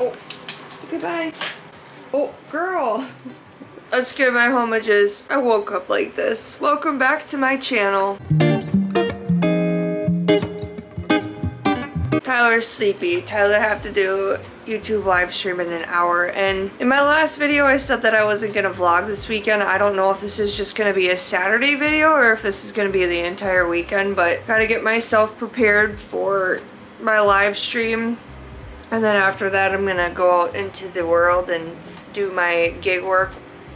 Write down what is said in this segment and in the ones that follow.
Oh, goodbye. Oh, girl. Let's give my homages. I woke up like this. Welcome back to my channel. Tyler's sleepy. Tyler have to do YouTube live stream in an hour, and in my last video I said that I wasn't gonna vlog this weekend. I don't know if this is just gonna be a Saturday video or if this is gonna be the entire weekend, but gotta get myself prepared for my live stream, and then after that I'm gonna go out into the world and do my gig work.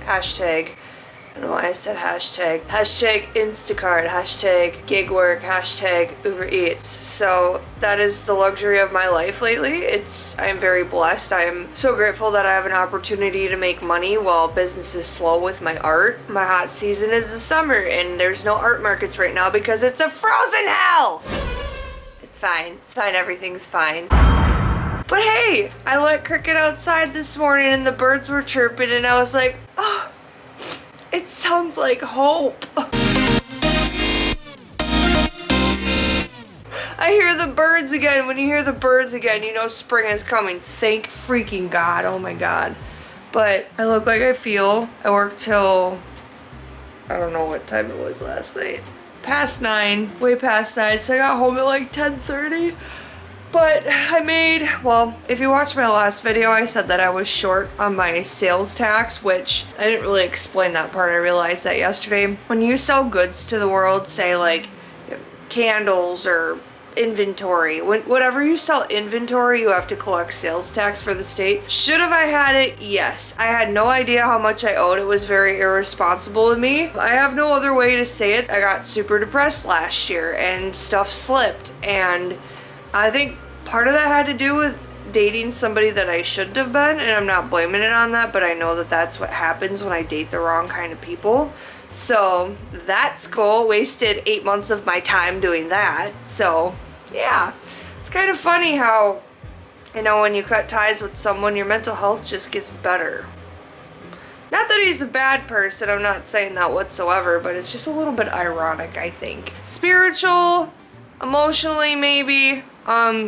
Hashtag, I don't know why I said hashtag. Hashtag Instacart, hashtag gig work, hashtag Uber Eats. So that is the luxury of my life lately. I'm very blessed. I am so grateful that I have an opportunity to make money while business is slow with my art. My hot season is the summer and there's no art markets right now because it's a frozen hell. It's fine. It's fine. Everything's fine. But hey, I let Cricket outside this morning and the birds were chirping and I was like, oh, it sounds like hope. I hear the birds again. When you hear the birds again, you know spring is coming. Thank freaking God. Oh my God. But I look like I feel. I worked till, I don't know what time it was last night. Past 9, way past 9. So I got home at like 10:30. But I made, well, if you watched my last video, I said that I was short on my sales tax, which I didn't really explain that part. I realized that yesterday. When you sell goods to the world, say like candles or inventory, whatever you sell inventory, you have to collect sales tax for the state. Should have I had it? Yes. I had no idea how much I owed. It was very irresponsible of me. I have no other way to say it. I got super depressed last year and stuff slipped, and I think part of that had to do with dating somebody that I shouldn't have been, and I'm not blaming it on that, but I know that that's what happens when I date the wrong kind of people. So that's cool. Wasted 8 months of my time doing that. So yeah, it's kind of funny how, you know, when you cut ties with someone, your mental health just gets better. Not that he's a bad person, I'm not saying that whatsoever, but it's just a little bit ironic, I think. Spiritual, emotionally maybe.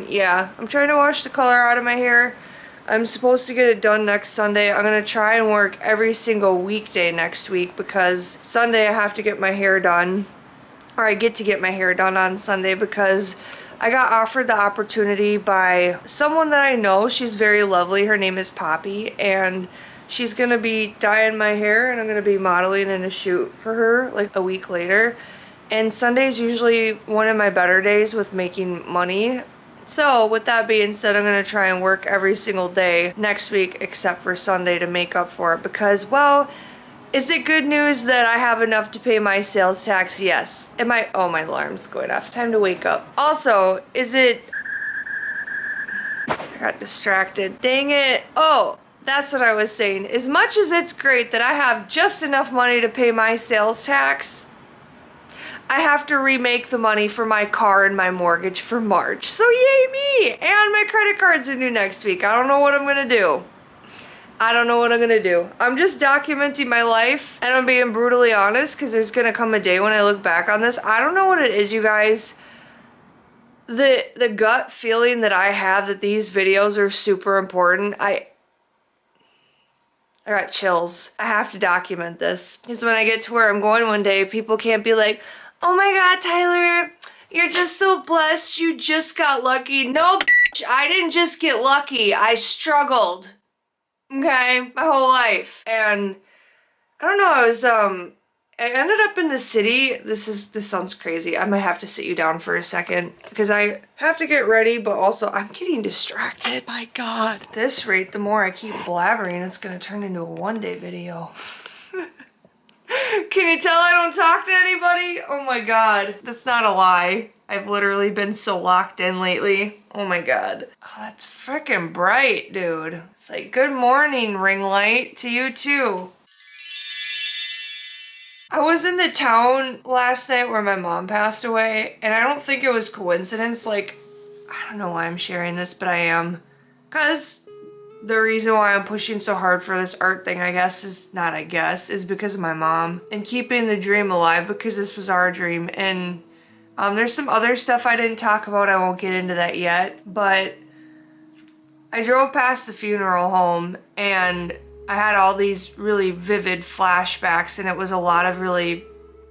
Yeah, I'm trying to wash the color out of my hair. I'm supposed to get it done next Sunday. I'm gonna try and work every single weekday next week because Sunday I have to get my hair done. Or I get to get my hair done on Sunday because I got offered the opportunity by someone that I know. She's very lovely. Her name is Poppy, and she's gonna be dyeing my hair and I'm gonna be modeling in a shoot for her like a week later. And Sunday's usually one of my better days with making money. So with that being said, I'm going to try and work every single day next week except for Sunday to make up for it because, well, is it good news that I have enough to pay my sales tax? Yes. Oh, my alarm's going off. Time to wake up. Also, I got distracted. Dang it. Oh, that's what I was saying. As much as it's great that I have just enough money to pay my sales tax, I have to remake the money for my car and my mortgage for March. So yay me! And my credit cards are due next week. I don't know what I'm gonna do. I don't know what I'm gonna do. I'm just documenting my life and I'm being brutally honest because there's gonna come a day when I look back on this. I don't know what it is, you guys. The gut feeling that I have that these videos are super important. I got chills. I have to document this because when I get to where I'm going one day, people can't be like, oh my God, Tyler, you're just so blessed. You just got lucky. No, bitch, I didn't just get lucky. I struggled. Okay, my whole life. And I don't know, I ended up in the city. This sounds crazy. I might have to sit you down for a second because I have to get ready, but also I'm getting distracted. My God. At this rate, the more I keep blabbering, it's gonna turn into a one-day video. Can you tell I don't talk to anybody? Oh my God. That's not a lie. I've literally been so locked in lately. Oh my God. Oh, that's freaking bright, dude. It's like, good morning, ring light, to you too. I was in the town last night where my mom passed away, and I don't think it was coincidence. Like, I don't know why I'm sharing this, but I am. Because the reason why I'm pushing so hard for this art thing, is because of my mom and keeping the dream alive, because this was our dream. And there's some other stuff I didn't talk about. I won't get into that yet, but I drove past the funeral home and I had all these really vivid flashbacks, and it was a lot of really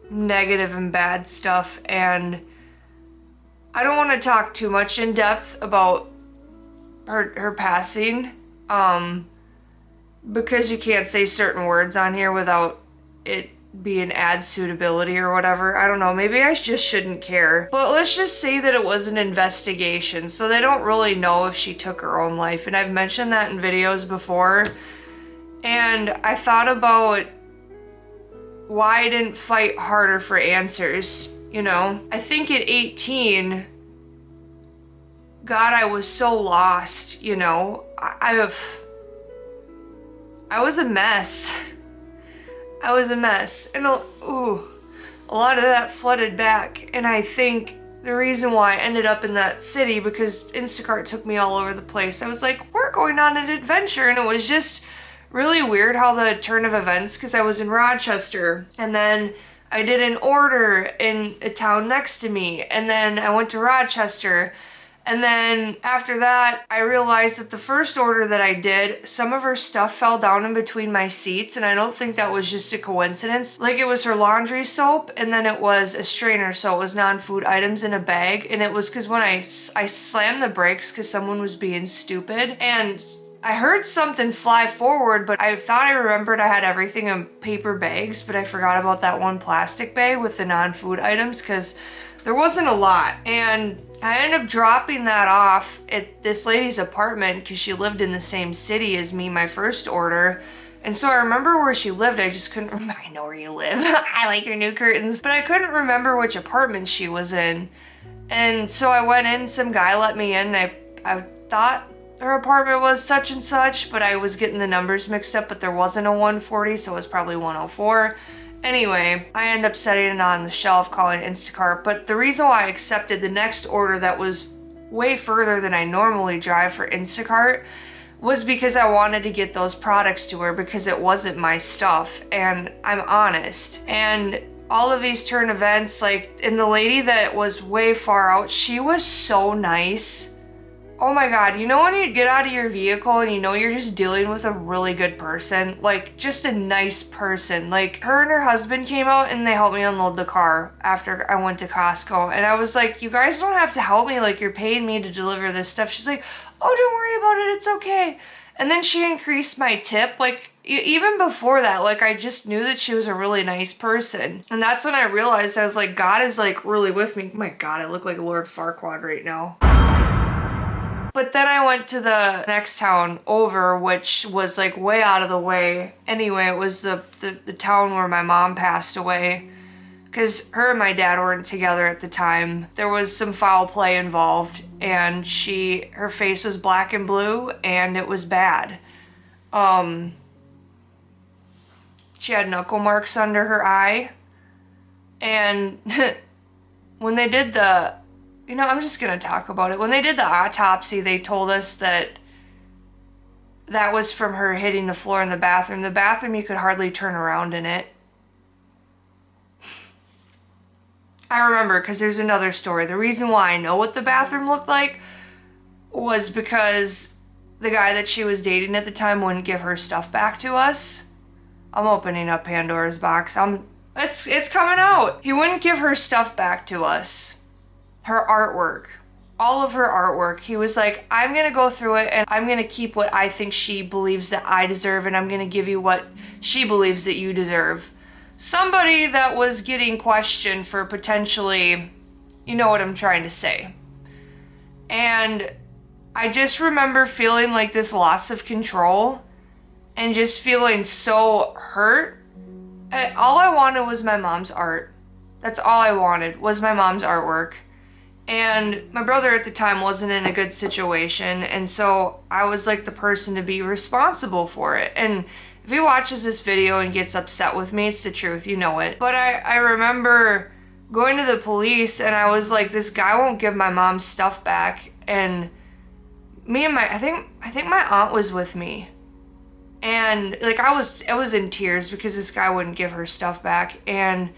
negative and bad stuff, and I don't want to talk too much in depth about her passing, because you can't say certain words on here without it being ad suitability or whatever. I don't know, maybe I just shouldn't care. But let's just say that it was an investigation, so they don't really know if she took her own life, and I've mentioned that in videos before. And I thought about why I didn't fight harder for answers, you know? I think at 18, God, I was so lost, you know? I was a mess. I was a mess, and a lot of that flooded back, and I think the reason why I ended up in that city, because Instacart took me all over the place. I was like, we're going on an adventure, and it was just really weird how the turn of events, because I was in Rochester, and then I did an order in a town next to me, and then I went to Rochester. And then after that, I realized that the first order that I did, some of her stuff fell down in between my seats, and I don't think that was just a coincidence. Like, it was her laundry soap, and then it was a strainer, so it was non-food items in a bag, and it was because when I slammed the brakes because someone was being stupid, and I heard something fly forward, but I thought I remembered I had everything in paper bags, but I forgot about that one plastic bag with the non-food items because there wasn't a lot. And I ended up dropping that off at this lady's apartment because she lived in the same city as me, my first order. And so I remember where she lived. I just couldn't remember. I know where you live. I like your new curtains. But I couldn't remember which apartment she was in. And so I went in, some guy let me in. I thought her apartment was such and such, but I was getting the numbers mixed up, but there wasn't a 140, so it was probably 104. Anyway, I ended up setting it on the shelf, calling Instacart, but the reason why I accepted the next order that was way further than I normally drive for Instacart was because I wanted to get those products to her because it wasn't my stuff, and I'm honest. And all of these turn events, like, and the lady that was way far out, she was so nice. Oh my God, you know when you get out of your vehicle and you know you're just dealing with a really good person? Like, just a nice person. Like, her and her husband came out and they helped me unload the car after I went to Costco. And I was like, you guys don't have to help me, like, you're paying me to deliver this stuff. She's like, oh, don't worry about it, it's okay. And then she increased my tip. Like, even before that, like, I just knew that she was a really nice person. And that's when I realized, I was like, God is, like, really with me. Oh my God, I look like Lord Farquaad right now. But then I went to the next town over, which was like way out of the way. Anyway, it was the town where my mom passed away. Because her and my dad weren't together at the time. There was some foul play involved, and her face was black and blue, and it was bad. She had knuckle marks under her eye. And when they did I'm just gonna talk about it. When they did the autopsy, they told us that was from her hitting the floor in the bathroom. The bathroom, you could hardly turn around in it. I remember, because there's another story. The reason why I know what the bathroom looked like was because the guy that she was dating at the time wouldn't give her stuff back to us. I'm opening up Pandora's box. It's coming out. He wouldn't give her stuff back to us. Her artwork, all of her artwork. He was like, I'm gonna go through it and I'm gonna keep what I think she believes that I deserve, and I'm gonna give you what she believes that you deserve. Somebody that was getting questioned for potentially, you know what I'm trying to say. And I just remember feeling like this loss of control and just feeling so hurt. All I wanted was my mom's art. That's all I wanted, was my mom's artwork. And my brother at the time wasn't in a good situation, and so I was like the person to be responsible for it. And if he watches this video and gets upset with me, it's the truth, you know it. But I remember going to the police, and I was like, this guy won't give my mom's stuff back. And me and I think my aunt was with me. And like I was in tears because this guy wouldn't give her stuff back. And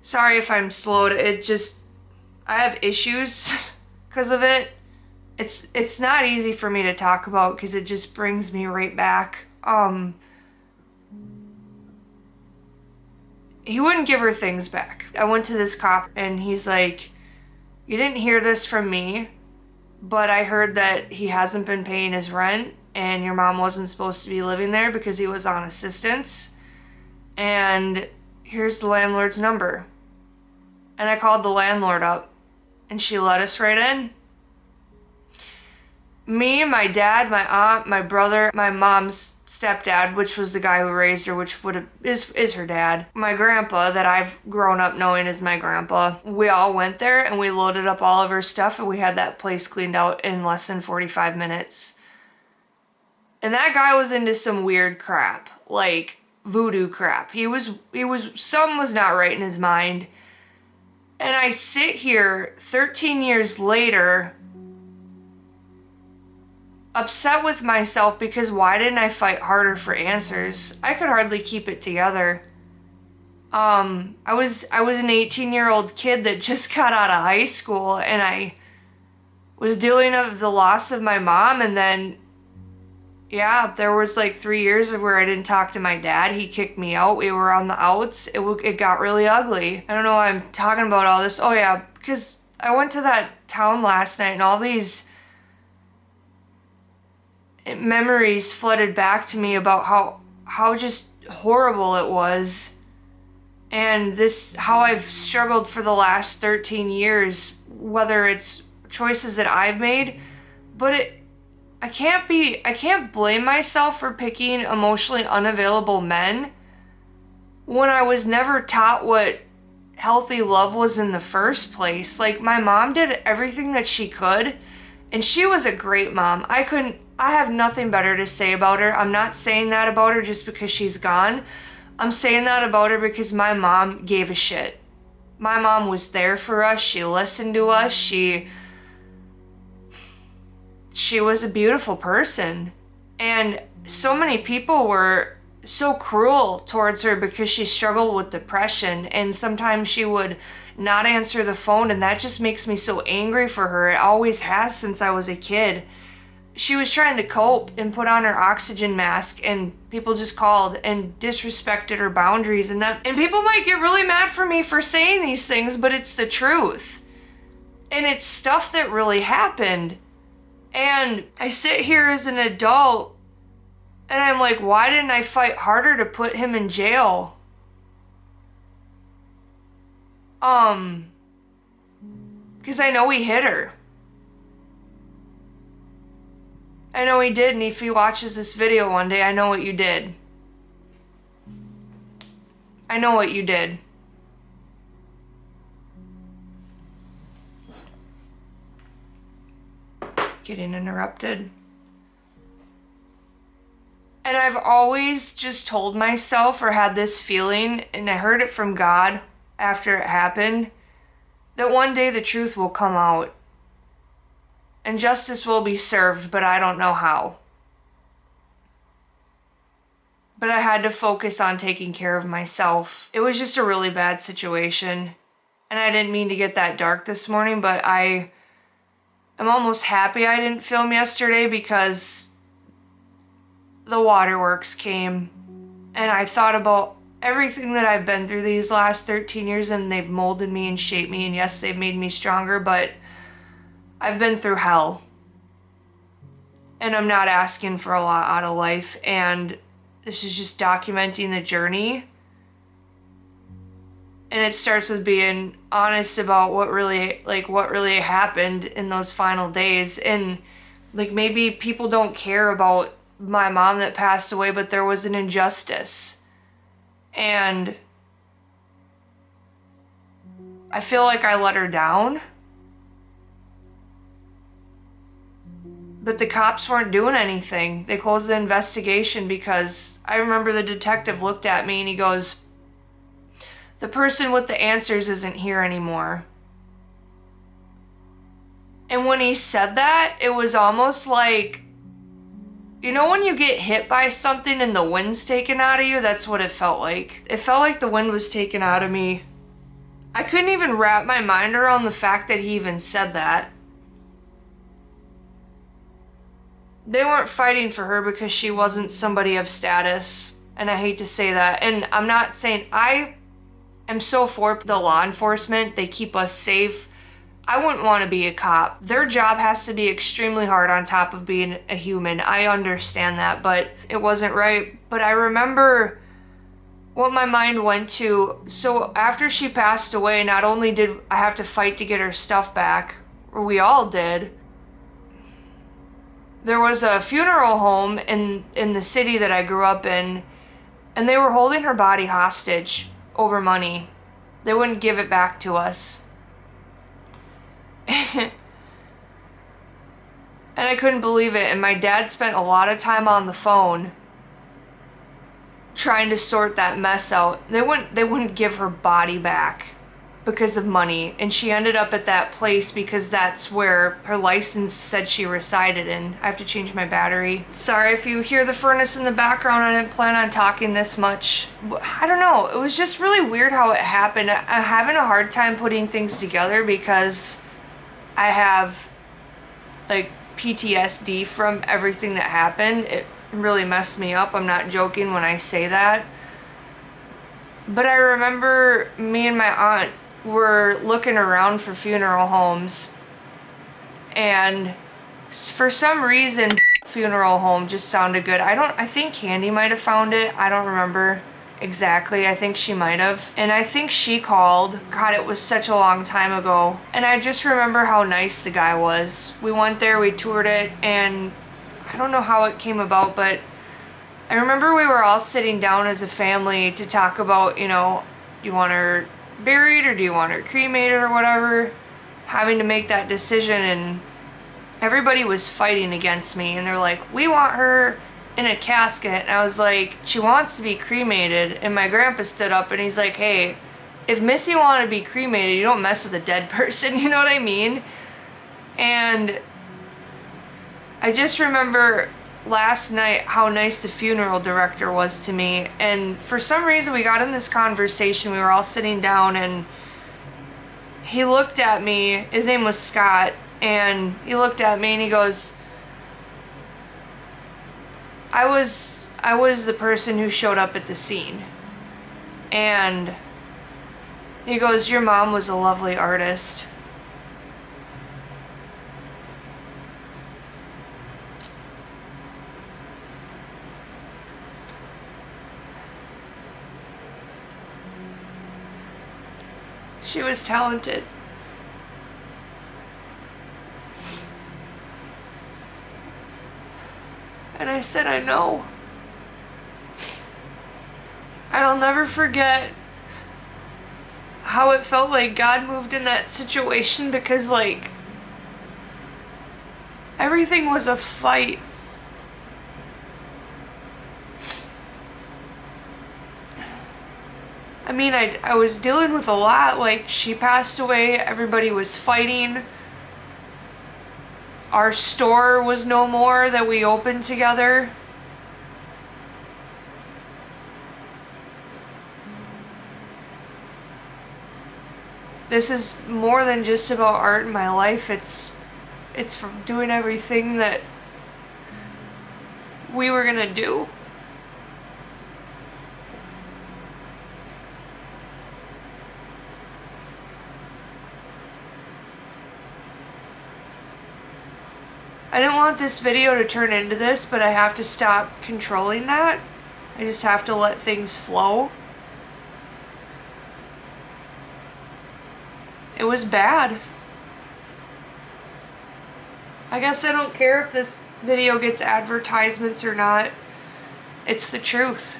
sorry if I'm slow to it, just I have issues because of it. it's not easy for me to talk about because it just brings me right back. He wouldn't give her things back. I went to this cop and he's like, you didn't hear this from me, but I heard that he hasn't been paying his rent and your mom wasn't supposed to be living there because he was on assistance. And here's the landlord's number. And I called the landlord up and she let us right in. Me, my dad, my aunt, my brother, my mom's stepdad, which was the guy who raised her, which is her dad, my grandpa that I've grown up knowing as my grandpa. We all went there and we loaded up all of her stuff and we had that place cleaned out in less than 45 minutes. And that guy was into some weird crap, like voodoo crap. Something was not right in his mind. And I sit here 13 years later upset with myself because why didn't I fight harder for answers? I could hardly keep it together. I was an 18-year-old kid that just got out of high school and I was dealing with the loss of my mom, and then yeah, there was like 3 years where I didn't talk to my dad. He kicked me out. We were on the outs. It got really ugly. I don't know why I'm talking about all this. Oh yeah, because I went to that town last night and all these memories flooded back to me about how just horrible it was, and how I've struggled for the last 13 years, whether it's choices that I've made, but I can't blame myself for picking emotionally unavailable men when I was never taught what healthy love was in the first place. Like, my mom did everything that she could, and she was a great mom. I have nothing better to say about her. I'm not saying that about her just because she's gone. I'm saying that about her because my mom gave a shit. My mom was there for us. She listened to us. She was a beautiful person. And so many people were so cruel towards her because she struggled with depression. And sometimes she would not answer the phone, and that just makes me so angry for her. It always has since I was a kid. She was trying to cope and put on her oxygen mask, and people just called and disrespected her boundaries, and people might get really mad for me for saying these things, but it's the truth. And it's stuff that really happened. And I sit here as an adult and I'm like, why didn't I fight harder to put him in jail? Because I know he hit her. I know he did, and if he watches this video one day, I know what you did. I know what you did. Getting interrupted. And I've always just told myself, or had this feeling, and I heard it from God after it happened, that one day the truth will come out. And justice will be served, but I don't know how. But I had to focus on taking care of myself. It was just a really bad situation. And I didn't mean to get that dark this morning, but I'm almost happy I didn't film yesterday because the waterworks came. And I thought about everything that I've been through these last 13 years, and they've molded me and shaped me. And yes, they've made me stronger, but I've been through hell, and I'm not asking for a lot out of life, and this is just documenting the journey. And it starts with being honest about what really happened in those final days. And like, maybe people don't care about my mom that passed away, but there was an injustice, and I feel like I let her down. But the cops weren't doing anything. They closed the investigation because I remember the detective looked at me and he goes, the person with the answers isn't here anymore. And when he said that, it was almost like, you know when you get hit by something and the wind's taken out of you? That's what it felt like. It felt like the wind was taken out of me. I couldn't even wrap my mind around the fact that he even said that. they weren't fighting for her because she wasn't somebody of status. And I hate to say that. And I'm not saying, I am so for the law enforcement. They keep us safe. I wouldn't want to be a cop. Their job has to be extremely hard on top of being a human. I understand that, but it wasn't right. But I remember what my mind went to. So after she passed away, not only did I have to fight to get her stuff back, or we all did, there was a funeral home in the city that I grew up in, and they were holding her body hostage over money. They wouldn't give it back to us. And I couldn't believe it. And my dad spent a lot of time on the phone trying to sort that mess out. They wouldn't give her body back because of money. And she ended up at that place because that's where her license said she resided in. I have to change my battery. Sorry if you hear the furnace in the background. I didn't plan on talking this much. I don't know. It was just really weird how it happened. I'm having a hard time putting things together because I have like PTSD from everything that happened. It really messed me up. I'm not joking when I say that. But I remember me and my aunt were looking around for funeral homes, and for some reason funeral home just sounded good. I think Candy might have found it. I don't remember exactly. I think she might have. And I think she called. God, it was such a long time ago. And I just remember how nice the guy was. We went there, we toured it, and I don't know how it came about, but I remember we were all sitting down as a family to talk about, you know, do you want her buried or do you want her cremated or whatever, having to make that decision. And everybody was fighting against me, and they're like, we want her in a casket. And I was like, she wants to be cremated. And my grandpa stood up and he's like, hey, if Missy wanted to be cremated, you don't mess with a dead person. You know what I mean? And I just remember last night how nice the funeral director was to me. And for some reason we got in this conversation. We were all sitting down and he looked at me. His name was Scott. And he looked at me and he goes, I was the person who showed up at the scene. And he goes, your mom was a lovely artist. She was talented. And I said, I know. And I'll never forget how it felt like God moved in that situation, because like everything was a fight. I mean, I was dealing with a lot. Like, she passed away, everybody was fighting. Our store was no more that we opened together. This is more than just about art in my life. It's from doing everything that we were gonna do. I didn't want this video to turn into this, but I have to stop controlling that. I just have to let things flow. It was bad. I guess I don't care if this video gets advertisements or not. It's the truth.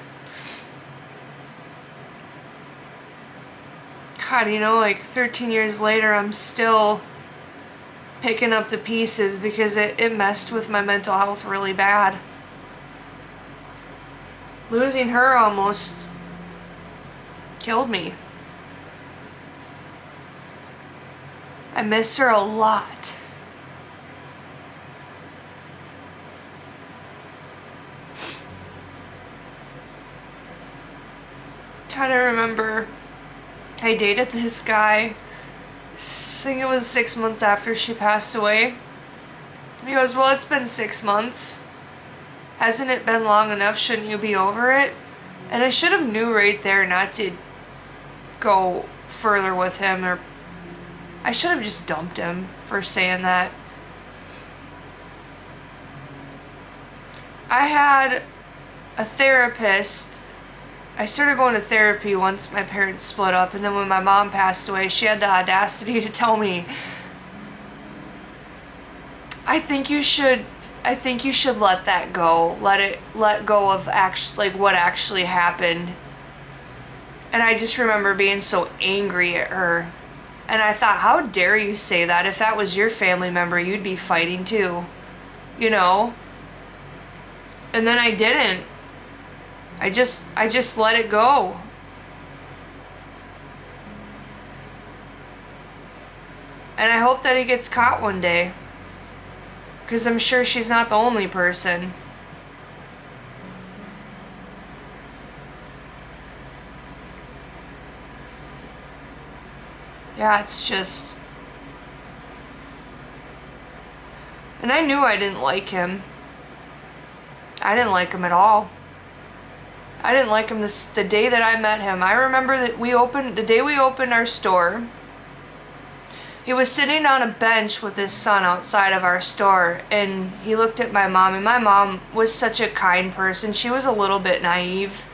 God, you know, like 13 years later, I'm still picking up the pieces because it messed with my mental health really bad. Losing her almost killed me. I miss her a lot. God, I remember I dated this guy. I think it was 6 months after she passed away. He goes, well, it's been 6 months. Hasn't it been long enough? Shouldn't you be over it? And I should have knew right there not to go further with him, or I should have just dumped him for saying that. I had a therapist. I started going to therapy once my parents split up, and then when my mom passed away, she had the audacity to tell me, I think you should let that go. Let go of what actually happened. And I just remember being so angry at her. And I thought, how dare you say that? If that was your family member, you'd be fighting too. You know? And then I didn't. I just let it go. And I hope that he gets caught one day. Because I'm sure she's not the only person. Yeah, it's just... And I knew I didn't like him. I didn't like him at all. I didn't like him the day that I met him. I remember that the day we opened our store, he was sitting on a bench with his son outside of our store, and he looked at my mom, and my mom was such a kind person. She was a little bit naive,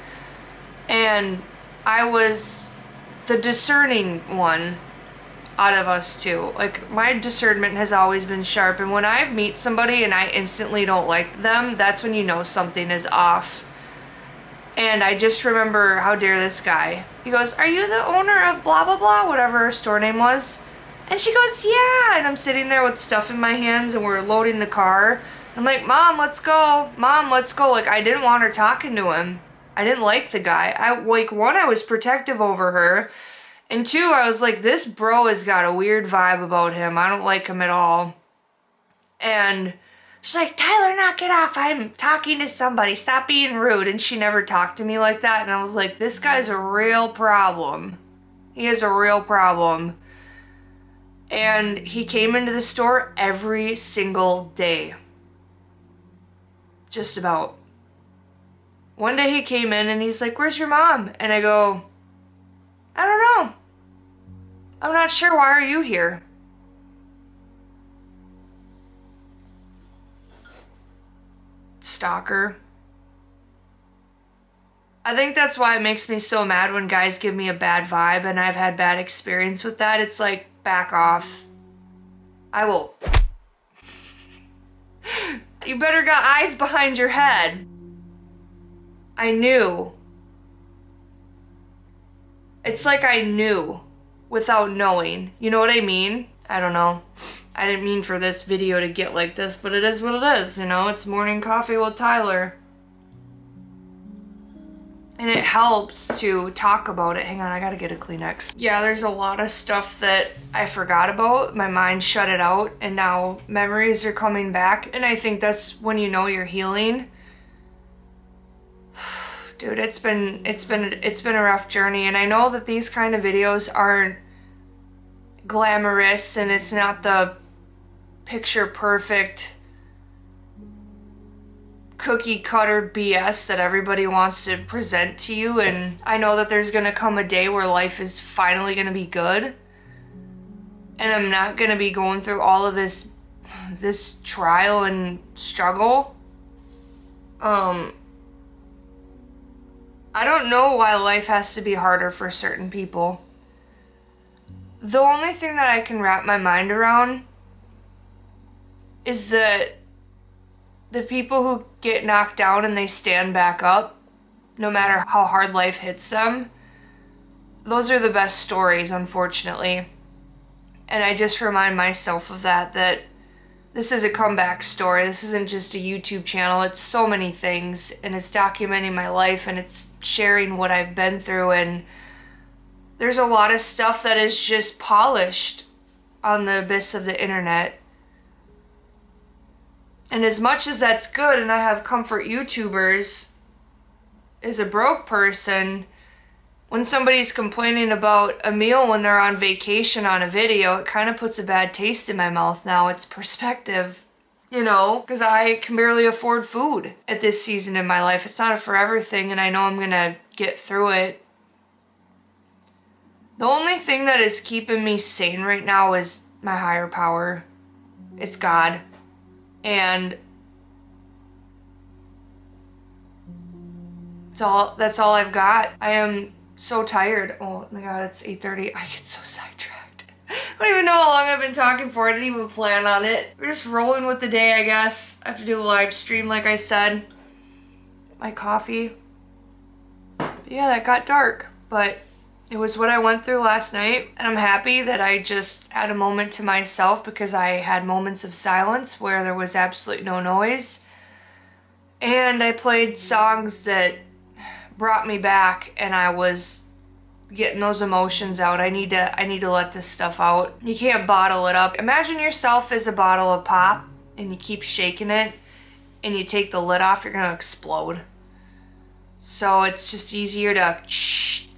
and I was the discerning one out of us two. Like, my discernment has always been sharp, and when I meet somebody and I instantly don't like them, that's when you know something is off. And I just remember, how dare this guy. He goes, are you the owner of blah blah blah, whatever her store name was? And she goes, yeah. And I'm sitting there with stuff in my hands, and we're loading the car. I'm like, Mom, let's go. Mom, let's go. Like, I didn't want her talking to him. I didn't like the guy. One, I was protective over her. And two, I was like, this bro has got a weird vibe about him. I don't like him at all. And she's like, Tyler, knock it off. I'm talking to somebody. Stop being rude. And she never talked to me like that. And I was like, this guy's a real problem. He is a real problem. And he came into the store every single day. Just about. One day he came in and he's like, where's your mom? And I go, I don't know. I'm not sure. Why are you here? Stalker. I think that's why it makes me so mad when guys give me a bad vibe, and I've had bad experience with that. It's like, back off. I will. You better got eyes behind your head. I knew. It's like I knew without knowing. You know what I mean? I don't know. I didn't mean for this video to get like this, but it is what it is, you know? It's morning coffee with Tyler. And it helps to talk about it. Hang on, I gotta get a Kleenex. Yeah, there's a lot of stuff that I forgot about. My mind shut it out, and now memories are coming back. And I think that's when you know you're healing. Dude, it's been a rough journey, and I know that these kind of videos aren't glamorous, and it's not the picture perfect cookie cutter BS that everybody wants to present to you. And I know that there's gonna come a day where life is finally gonna be good, and I'm not gonna be going through all of this trial and struggle. I don't know why life has to be harder for certain people. The only thing that I can wrap my mind around is that the people who get knocked down and they stand back up, no matter how hard life hits them, those are the best stories, unfortunately. And I just remind myself of that this is a comeback story. This isn't just a YouTube channel. It's so many things, and it's documenting my life, and it's sharing what I've been through. And there's a lot of stuff that is just polished on the abyss of the internet. And as much as that's good, and I have comfort YouTubers, as a broke person, when somebody's complaining about a meal when they're on vacation on a video, it kind of puts a bad taste in my mouth now. It's perspective. you know, because I can barely afford food at this season in my life. It's not a forever thing, and I know I'm gonna get through it. The only thing that is keeping me sane right now is my higher power. It's God. And that's all I've got. I am so tired. Oh my God, it's 8:30. I get so sidetracked. I don't even know how long I've been talking for. I didn't even plan on it. We're just rolling with the day, I guess. I have to do a live stream, like I said. My coffee. But yeah, that got dark, but it was what I went through last night, and I'm happy that I just had a moment to myself because I had moments of silence where there was absolutely no noise. And I played songs that brought me back, and I was getting those emotions out. I need to let this stuff out. You can't bottle it up. Imagine yourself as a bottle of pop, and you keep shaking it, and you take the lid off, you're gonna explode. So it's just easier to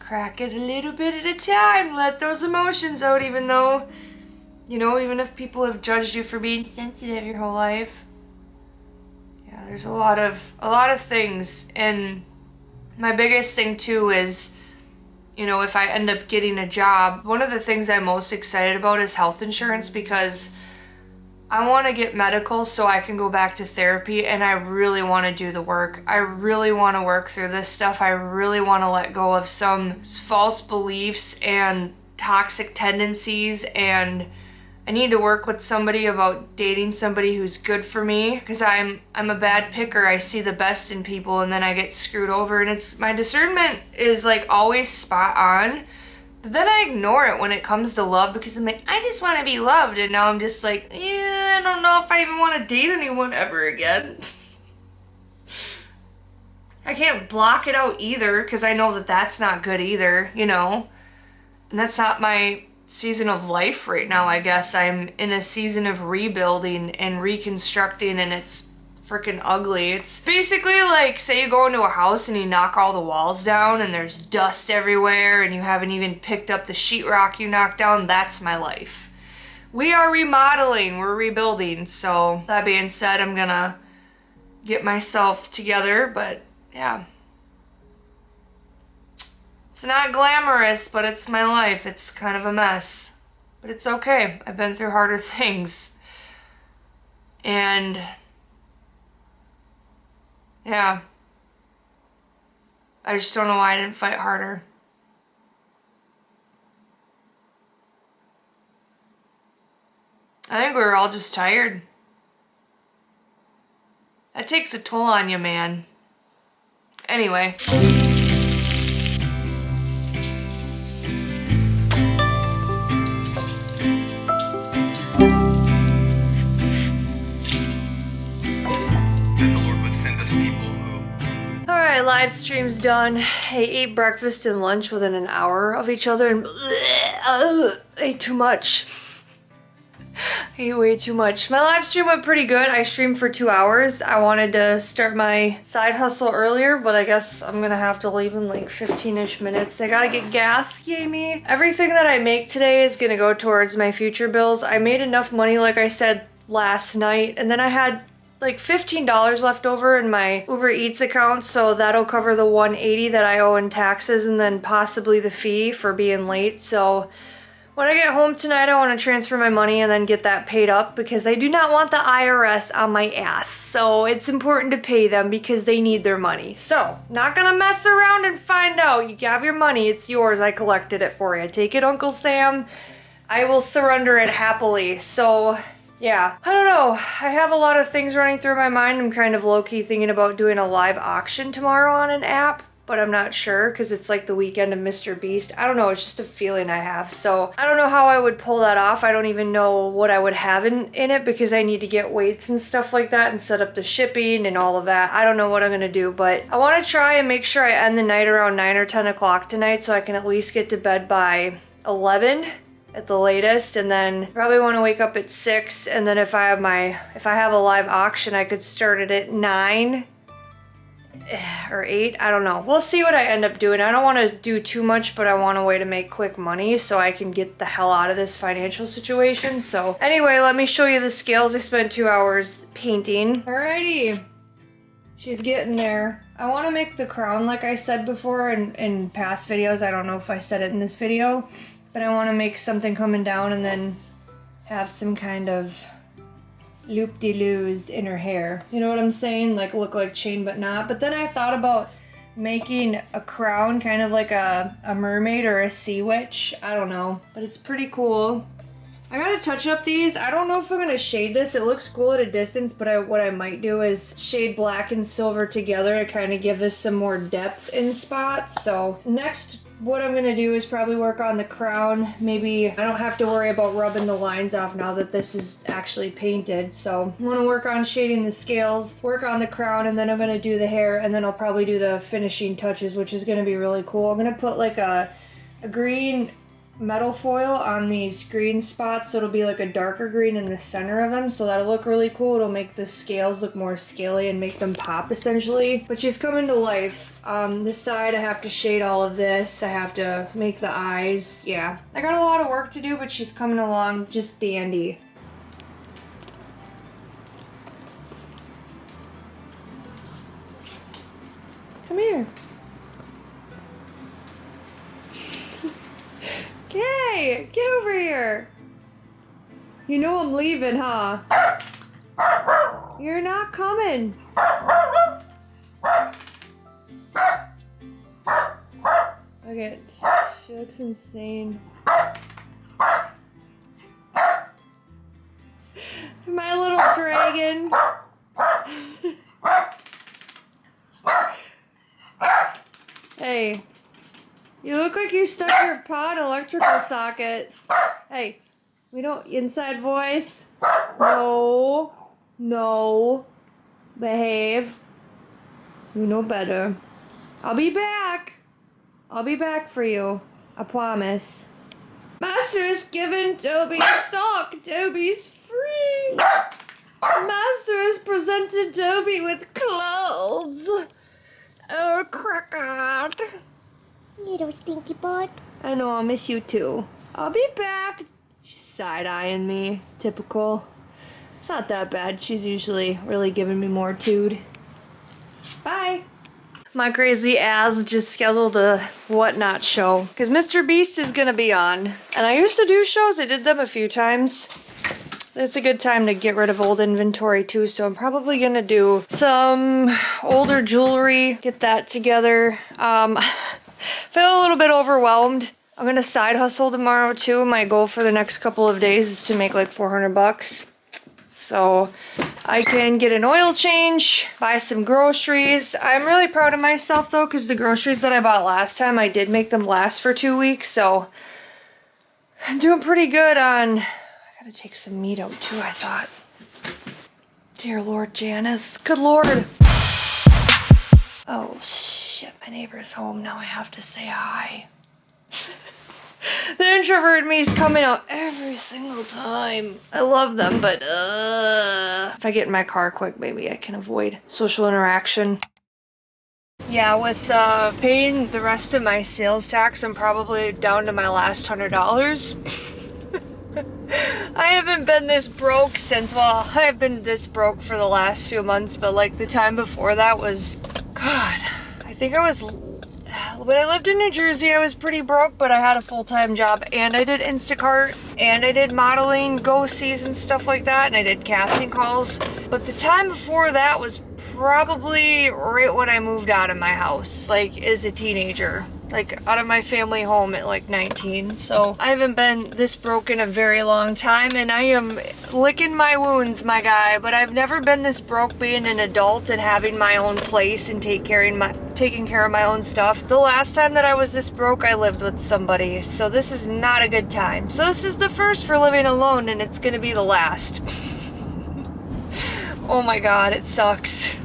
crack it a little bit at a time. Let those emotions out, even though, you know, even if people have judged you for being sensitive your whole life. Yeah, there's a lot of things. And my biggest thing too is, you know, if I end up getting a job, one of the things I'm most excited about is health insurance, because I want to get medical so I can go back to therapy, and I really want to do the work. I really want to work through this stuff. I really want to let go of some false beliefs and toxic tendencies, and I need to work with somebody about dating somebody who's good for me, because I'm a bad picker. I see the best in people and then I get screwed over, and it's my discernment is like always spot on. But then I ignore it when it comes to love, because I'm like, I just want to be loved. And now I'm just like, I don't know if I even want to date anyone ever again. I can't block it out either, because I know that that's not good either, you know. And that's not my season of life right now, I guess. I'm in a season of rebuilding and reconstructing, and it's freaking ugly. It's basically like, say you go into a house and you knock all the walls down and there's dust everywhere and you haven't even picked up the sheetrock you knocked down. That's my life. We are remodeling, we're rebuilding. So that being said, I'm gonna get myself together, but yeah. It's not glamorous, but it's my life. It's kind of a mess, but it's okay. I've been through harder things. And yeah, I just don't know why I didn't fight harder. I think we were all just tired. That takes a toll on you, man. Anyway. Alright, live stream's done. I ate breakfast and lunch within an hour of each other and ate too much. I ate way too much. My live stream went pretty good. I streamed for 2 hours. I wanted to start my side hustle earlier, but I guess I'm gonna have to leave in like 15-ish minutes. I gotta get gas, yay me. Everything that I make today is gonna go towards my future bills. I made enough money, like I said, last night, and then I had like $15 left over in my Uber Eats account, so that'll cover the $180 that I owe in taxes and then possibly the fee for being late. So when I get home tonight, I want to transfer my money and then get that paid up, because I do not want the IRS on my ass. So it's important to pay them because they need their money. So not gonna mess around and find out. You have your money, it's yours. I collected it for you. Take it, Uncle Sam. I will surrender it happily. So yeah, I don't know. I have a lot of things running through my mind. I'm kind of low-key thinking about doing a live auction tomorrow on an app, but I'm not sure because it's like the weekend of Mr. Beast. I don't know, it's just a feeling I have. So I don't know how I would pull that off. I don't even know what I would have in it, because I need to get weights and stuff like that and set up the shipping and all of that. I don't know what I'm gonna do, but I want to try and make sure I end the night around 9 or 10 o'clock tonight so I can at least get to bed by 11 at the latest, and then probably want to wake up at 6, and then if I have a live auction, I could start it at 9 or 8, I don't know. We'll see what I end up doing. I don't want to do too much, but I want a way to make quick money so I can get the hell out of this financial situation. So anyway, let me show you the scales. I spent 2 hours painting. Alrighty, she's getting there. I want to make the crown like I said before in past videos. I don't know if I said it in this video, but I want to make something coming down and then have some kind of loop-de-loos in her hair. You know what I'm saying? Like look like chain but not. But then I thought about making a crown kind of like a mermaid or a sea witch. I don't know, but it's pretty cool. I gotta touch up these. I don't know if I'm gonna shade this. It looks cool at a distance, but what I might do is shade black and silver together to kind of give this some more depth in spots. So next, what I'm gonna do is probably work on the crown. Maybe I don't have to worry about rubbing the lines off now that this is actually painted. So I'm gonna work on shading the scales, work on the crown, and then I'm gonna do the hair, and then I'll probably do the finishing touches, which is gonna be really cool. I'm gonna put like a green metal foil on these green spots, so it'll be like a darker green in the center of them, so that'll look really cool. It'll make the scales look more scaly and make them pop essentially. But she's coming to life. This side I have to shade all of this. I have to make the eyes. Yeah, I got a lot of work to do, but she's coming along just dandy. Come here. Okay, get over here. You know I'm leaving, huh? You're not coming. Okay, she looks insane. My little dragon. Hey. You look like you stuck your paw in an electrical socket. Hey, we don't, inside voice. No, no, behave. You know better. I'll be back. I'll be back for you. I promise. Master has given Toby a sock. Toby's free. Master has presented Toby with clothes. Oh, Cricket. Little stinky butt. I know, I'll miss you too. I'll be back. She's side-eyeing me. Typical. It's not that bad. She's usually really giving me more tude. Bye. My crazy ass just scheduled a whatnot show because Mr. Beast is gonna be on. And I used to do shows. I did them a few times. It's a good time to get rid of old inventory too, so I'm probably gonna do some older jewelry, get that together. Feel a little bit overwhelmed. I'm gonna side hustle tomorrow too. My goal for the next couple of days is to make like 400 bucks. So I can get an oil change, buy some groceries. I'm really proud of myself though, because the groceries that I bought last time, I did make them last for 2 weeks. So I'm doing pretty good on, I gotta take some meat out too, I thought. Dear Lord, Janice, good Lord. Oh shit, my neighbor's home. Now I have to say hi. The introvert in me is coming out every single time. I love them, but if I get in my car quick, maybe I can avoid social interaction. Yeah, with paying the rest of my sales tax, I'm probably down to my last $100. I haven't been this broke since, well, I've been this broke for the last few months, but like the time before that was, God, I think I was, when I lived in New Jersey, I was pretty broke, but I had a full-time job, and I did Instacart, and I did modeling, go-sees and stuff like that, and I did casting calls. But the time before that was probably right when I moved out of my house, like as a teenager. Like out of my family home at like 19. So I haven't been this broke in a very long time, and I am licking my wounds, my guy. But I've never been this broke being an adult and having my own place and taking care of my own stuff. The last time that I was this broke, I lived with somebody. So this is not a good time. So this is the first for living alone, and it's gonna be the last. Oh my God, it sucks.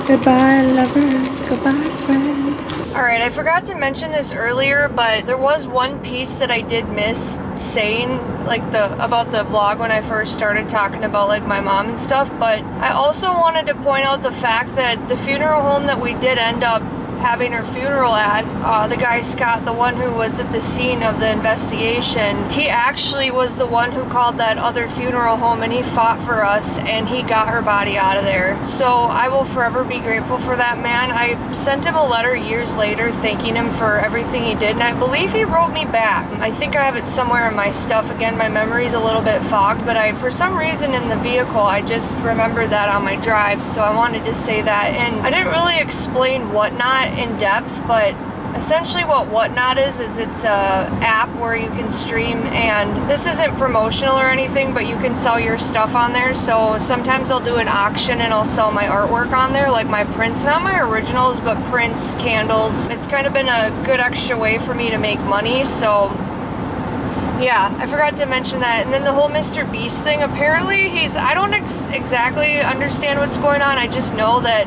Goodbye, lover. Goodbye, friend. Alright, I forgot to mention this earlier, but there was one piece that I did miss saying, like about the vlog when I first started talking about like my mom and stuff, but I also wanted to point out the fact that the funeral home that we did end up having her funeral at, the guy Scott, the one who was at the scene of the investigation, he actually was the one who called that other funeral home and he fought for us and he got her body out of there. So I will forever be grateful for that man. I sent him a letter years later thanking him for everything he did, and I believe he wrote me back. I think I have it somewhere in my stuff. Again, my memory's a little bit fogged, but for some reason in the vehicle I just remembered that on my drive, so I wanted to say that. And I didn't really explain Whatnot in depth, but essentially what Whatnot is it's a app where you can stream, and this isn't promotional or anything, but you can sell your stuff on there. So sometimes I'll do an auction and I'll sell my artwork on there, like my prints, not my originals, but prints, candles. It's kind of been a good extra way for me to make money. So yeah, I forgot to mention that. And then the whole Mr. Beast thing, apparently I don't exactly understand what's going on. I just know that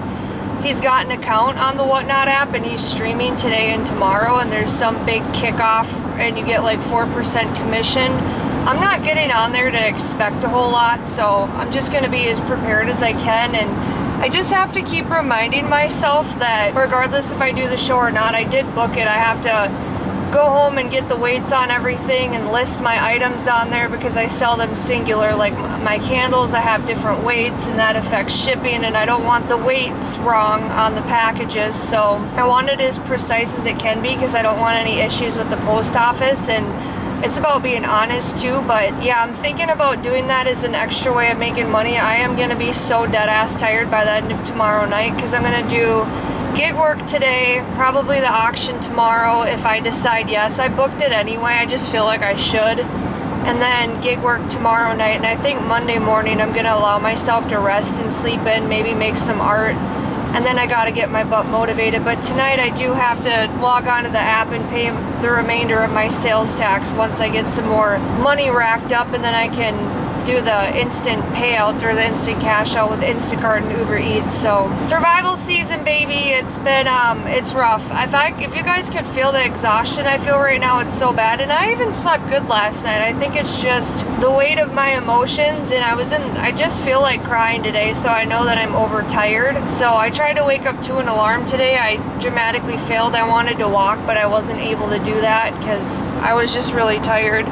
he's got an account on the Whatnot app and he's streaming today and tomorrow, and there's some big kickoff and you get like 4% commission. I'm not getting on there to expect a whole lot, so I'm just going to be as prepared as I can, and I just have to keep reminding myself that regardless if I do the show or not, I did book it. I have to go home and get the weights on everything and list my items on there because I sell them singular. Like my candles, I have different weights and that affects shipping, and I don't want the weights wrong on the packages, so I want it as precise as it can be because I don't want any issues with the post office, and it's about being honest too. But yeah, I'm thinking about doing that as an extra way of making money. I am going to be so dead ass tired by the end of tomorrow night because I'm going to do gig work today, probably the auction tomorrow if I decide yes. I booked it anyway, I just feel like I should. And then gig work tomorrow night, and I think Monday morning I'm gonna allow myself to rest and sleep in, maybe make some art, and then I gotta get my butt motivated. But tonight I do have to log onto the app and pay the remainder of my sales tax once I get some more money racked up, and then I can do the instant payout or the instant cash out with Instacart and Uber Eats. So survival season, baby. It's been it's rough. If you guys could feel the exhaustion I feel right now, it's so bad. And I even slept good last night. I think it's just the weight of my emotions, and I just feel like crying today, so I know that I'm overtired. So I tried to wake up to an alarm today. I dramatically failed. I wanted to walk, but I wasn't able to do that because I was just really tired.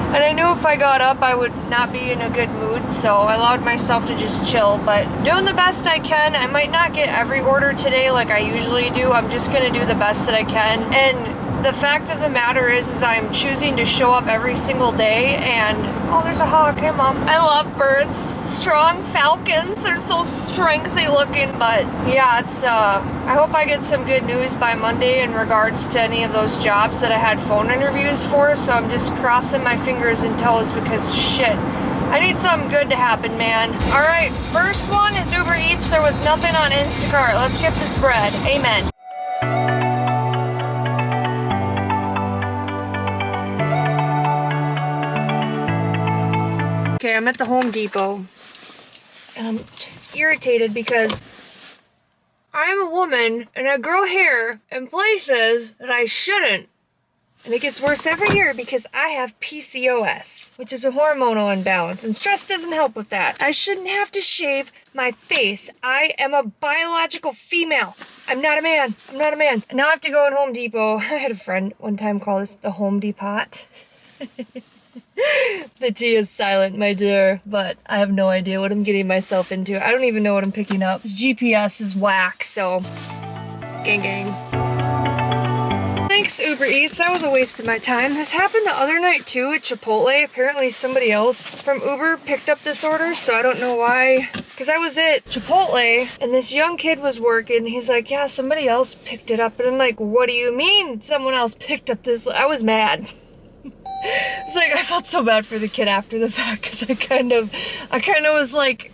And I knew if I got up, I would not be in a good mood, so I allowed myself to just chill. But doing the best I can. I might not get every order today like I usually do. I'm just going to do the best that I can. And the fact of the matter is I'm choosing to show up every single day. And oh, there's a hawk. Hey, Mom. I love birds. Strong falcons. They're so strengthy looking. But yeah, it's I hope I get some good news by Monday in regards to any of those jobs that I had phone interviews for. So I'm just crossing my fingers and toes because shit, I need something good to happen, man. All right, first one is Uber Eats. There was nothing on Instacart. Let's get this bread. Amen. Okay, I'm at the Home Depot, and I'm just irritated because I am a woman and I grow hair in places that I shouldn't. And it gets worse every year because I have PCOS, which is a hormonal imbalance, and stress doesn't help with that. I shouldn't have to shave my face. I am a biological female. I'm not a man. I'm not a man. And now I have to go in Home Depot. I had a friend one time call this the Home Depot. The T is silent, my dear, but I have no idea what I'm getting myself into. I don't even know what I'm picking up. This GPS is whack, so gang gang. Thanks, Uber Eats. That was a waste of my time. This happened the other night too at Chipotle. Apparently somebody else from Uber picked up this order, so I don't know why. Because I was at Chipotle and this young kid was working. He's like, yeah, somebody else picked it up. And I'm like, what do you mean someone else picked up this? I was mad. It's like, I felt so bad for the kid after the fact because I kind of was like,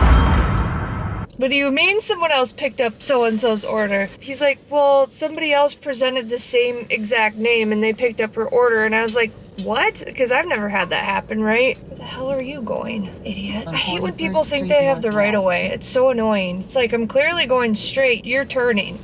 what do you mean someone else picked up so-and-so's order? He's like, well, somebody else presented the same exact name and they picked up her order. And I was like, what? Because I've never had that happen, right? Where the hell are you going, idiot? I hate when people think they have the right of way. It's so annoying. It's like, I'm clearly going straight. You're turning.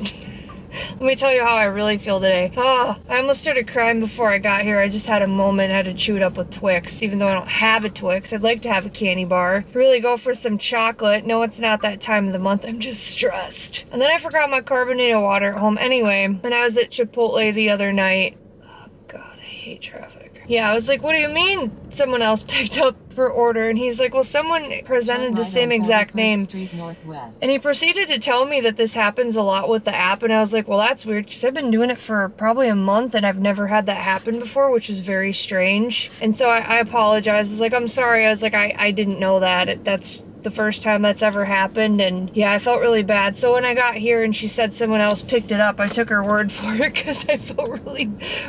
Let me tell you how I really feel today. I almost started crying before I got here. I just had a moment. I had to chew it up with Twix, even though I don't have a Twix. I'd like to have a candy bar. Really go for some chocolate. No, it's not that time of the month. I'm just stressed. And then I forgot my carbonated water at home anyway. And I was at Chipotle the other night. Oh God, I hate traffic. Yeah, I was like, what do you mean someone else picked up her order? And he's like, well, someone presented the same exact name. And he proceeded to tell me that this happens a lot with the app. And I was like, well, that's weird because I've been doing it for probably a month and I've never had that happen before, which is very strange. And so I apologized. I was like, I'm sorry. I was like, I didn't know that. That's the first time that's ever happened, and yeah, I felt really bad. So when I got here and she said someone else picked it up, I took her word for it because I felt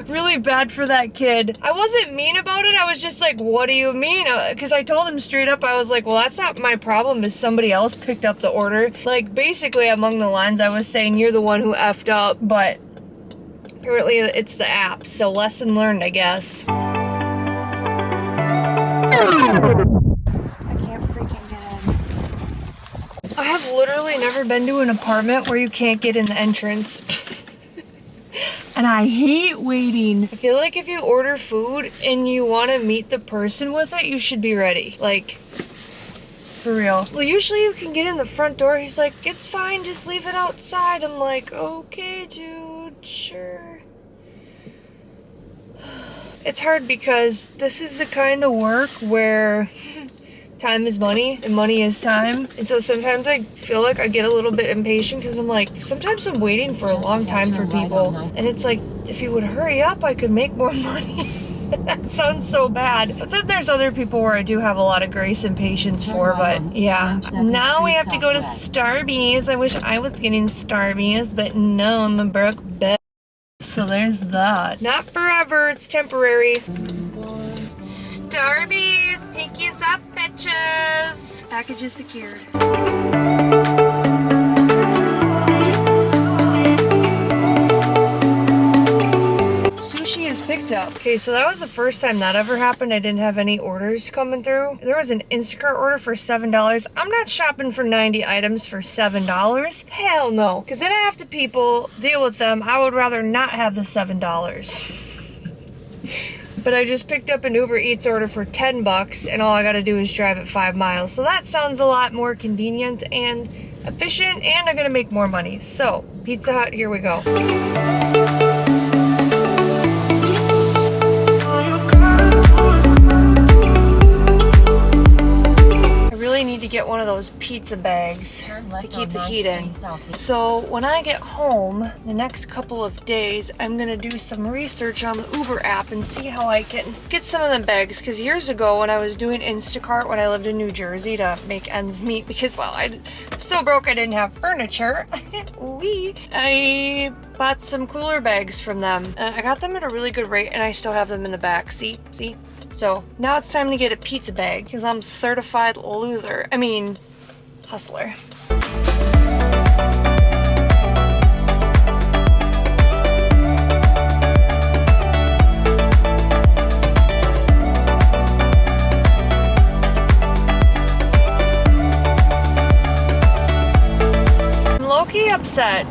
really bad for that kid. I wasn't mean about it. I was just like, what do you mean? Because I told him straight up, I was like, well, that's not my problem if somebody else picked up the order. Like, basically among the lines, I was saying you're the one who effed up, but apparently it's the app, so lesson learned, I guess. I have literally never been to an apartment where you can't get in the entrance. And I hate waiting. I feel like if you order food and you want to meet the person with it, you should be ready. Like, for real. Well, usually you can get in the front door. He's like, it's fine, just leave it outside. I'm like, okay, dude, sure. It's hard because this is the kind of work where time is money and money is time. And so sometimes I feel like I get a little bit impatient because I'm like, sometimes I'm waiting for a long time for people. And it's like, if you would hurry up, I could make more money. That sounds so bad. But then there's other people where I do have a lot of grace and patience for, but yeah. Now we have to go to Starbucks. I wish I was getting Starbucks, but no, I'm a broke bitch. So there's that. Not forever, it's temporary. Starbucks, pinkies up, bitches. Package is secured. Sushi is picked up. Okay, so that was the first time that ever happened. I didn't have any orders coming through. There was an Instacart order for $7. I'm not shopping for 90 items for $7. Hell no. Because then I have to deal with them. I would rather not have the $7. But I just picked up an Uber Eats order for $10 and all I gotta do is drive it 5 miles. So that sounds a lot more convenient and efficient, and I'm gonna make more money. So, Pizza Hut, here we go. Need to get one of those pizza bags to keep the heat in. So when I get home the next couple of days, I'm gonna do some research on the Uber app and see how I can get some of them bags, because years ago when I was doing Instacart when I lived in New Jersey to make ends meet, because well, I so broke I didn't have furniture. I bought some cooler bags from them. I got them at a really good rate and I still have them in the back. See? So now it's time to get a pizza bag because I'm certified loser. I mean, hustler. I'm low-key upset.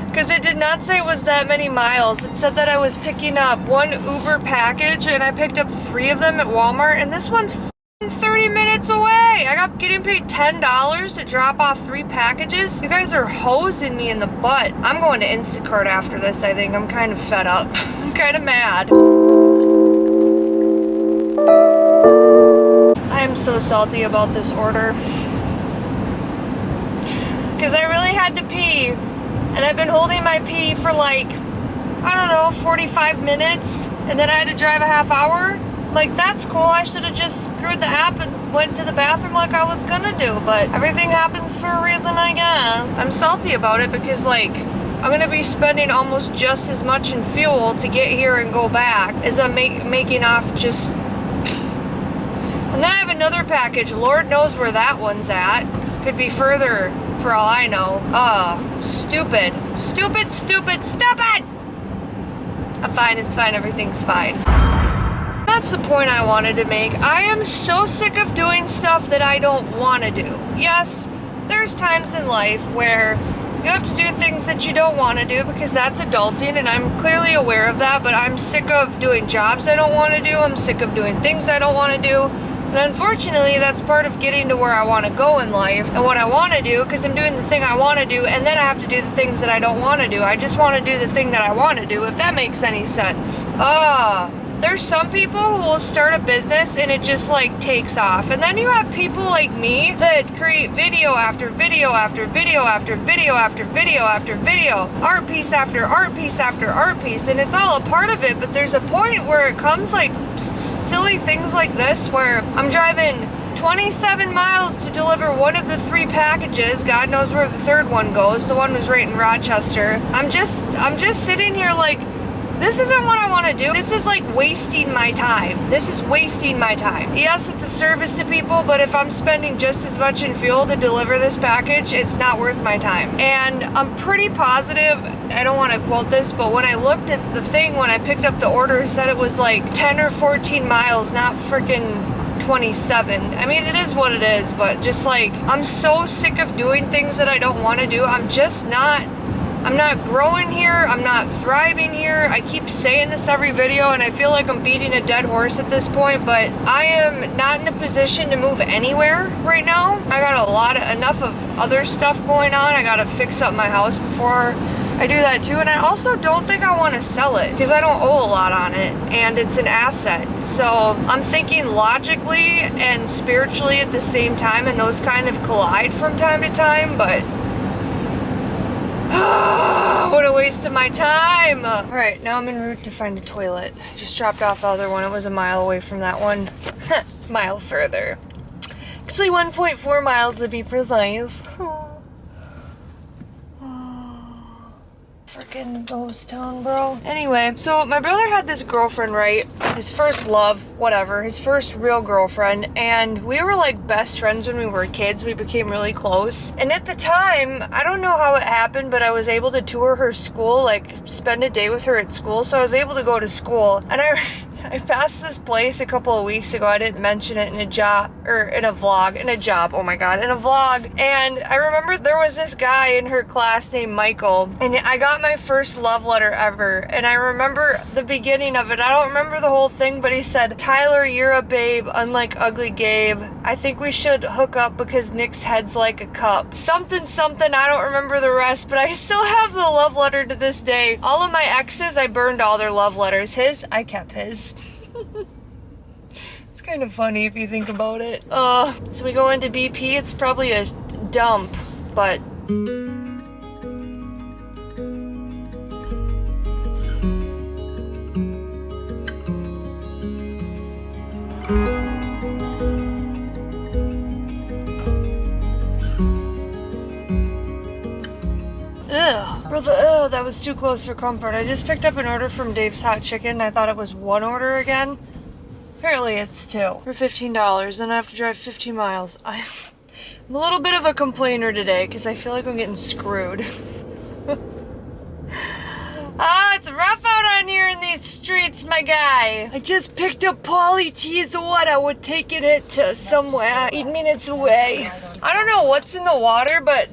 Because it did not say it was that many miles. It said that I was picking up one Uber package and I picked up 3 of them at Walmart, and this one's 30 minutes away. I got getting paid $10 to drop off 3 packages. You guys are hosing me in the butt. I'm going to Instacart after this, I think. I'm kind of fed up. I'm kind of mad. I am so salty about this order. Because I really had to pee. And I've been holding my pee for like, I don't know, 45 minutes. And then I had to drive a half hour. Like, that's cool. I should have just screwed the app and went to the bathroom like I was gonna do. But everything happens for a reason, I guess. I'm salty about it because, like, I'm gonna be spending almost just as much in fuel to get here and go back as I'm making off just... And then I have another package. Lord knows where that one's at. Could be further for all I know. Stupid. Stupid. I'm fine, it's fine, everything's fine. That's the point I wanted to make. I am so sick of doing stuff that I don't want to do. Yes, there's times in life where You have to do things that you don't want to do because that's adulting, and I'm clearly aware of that, but I'm sick of doing jobs I don't want to do. I'm sick of doing things I don't want to do. And unfortunately, that's part of getting to where I want to go in life and what I want to do, because I'm doing the thing I want to do, and then I have to do the things that I don't want to do. I just want to do the thing that I want to do, if that makes any sense. There's some people who will start a business and it just like takes off. And then you have people like me that create video after video after video after video after video after video, art piece after art piece after art piece, and it's all a part of it. But there's a point where it comes like silly things like this, where I'm driving 27 miles to deliver one of the 3 packages. God knows where the third one goes. The one was right in Rochester. I'm just sitting here like, this isn't what I want to do. This is like wasting my time. This is wasting my time. Yes, it's a service to people, but if I'm spending just as much in fuel to deliver this package, it's not worth my time. And I'm pretty positive, I don't want to quote this, but when I looked at the thing, when I picked up the order, it said it was like 10 or 14 miles, not freaking 27. I mean, it is what it is, but just like, I'm so sick of doing things that I don't want to do. I'm not growing here. I'm not thriving here. I keep saying this every video, and I feel like I'm beating a dead horse at this point, but I am not in a position to move anywhere right now. I got enough of other stuff going on. I gotta fix up my house before I do that too, and I also don't think I want to sell it because I don't owe a lot on it, and it's an asset. So I'm thinking logically and spiritually at the same time, and those kind of collide from time to time, but what a waste of my time. Alright, now I'm en route to find a toilet. I just dropped off the other one. It was a mile away from that one. Mile further. Actually 1.4 miles to be precise. Freaking ghost town, bro. Anyway, so my brother had this girlfriend, right? His first love, whatever, his first real girlfriend, and we were like best friends when we were kids. We became really close. And at the time, I don't know how it happened, but I was able to tour her school, like spend a day with her at school. So I was able to go to school, and I passed this place a couple of weeks ago. I didn't mention it in a vlog. Oh my god, in a vlog. And I remember there was this guy in her class named Michael, and I got my first love letter ever. And I remember the beginning of it. I don't remember the whole thing, but he said, "Tyler, you're a babe, unlike ugly Gabe. I think we should hook up because Nick's head's like a cup." Something, I don't remember the rest, but I still have the love letter to this day. All of my exes, I burned all their love letters. His, I kept his. It's kind of funny if you think about it. So we go into BP. It's probably a dump, but Ugh, that was too close for comfort. I just picked up an order from Dave's Hot Chicken. I thought it was one order again. Apparently it's 2 for $15, and I have to drive 15 miles. I'm a little bit of a complainer today because I feel like I'm getting screwed. It's rough out on here in these streets, my guy. I just picked up Pauly T's water. We're taking it to somewhere 8 minutes away. I don't know what's in the water, but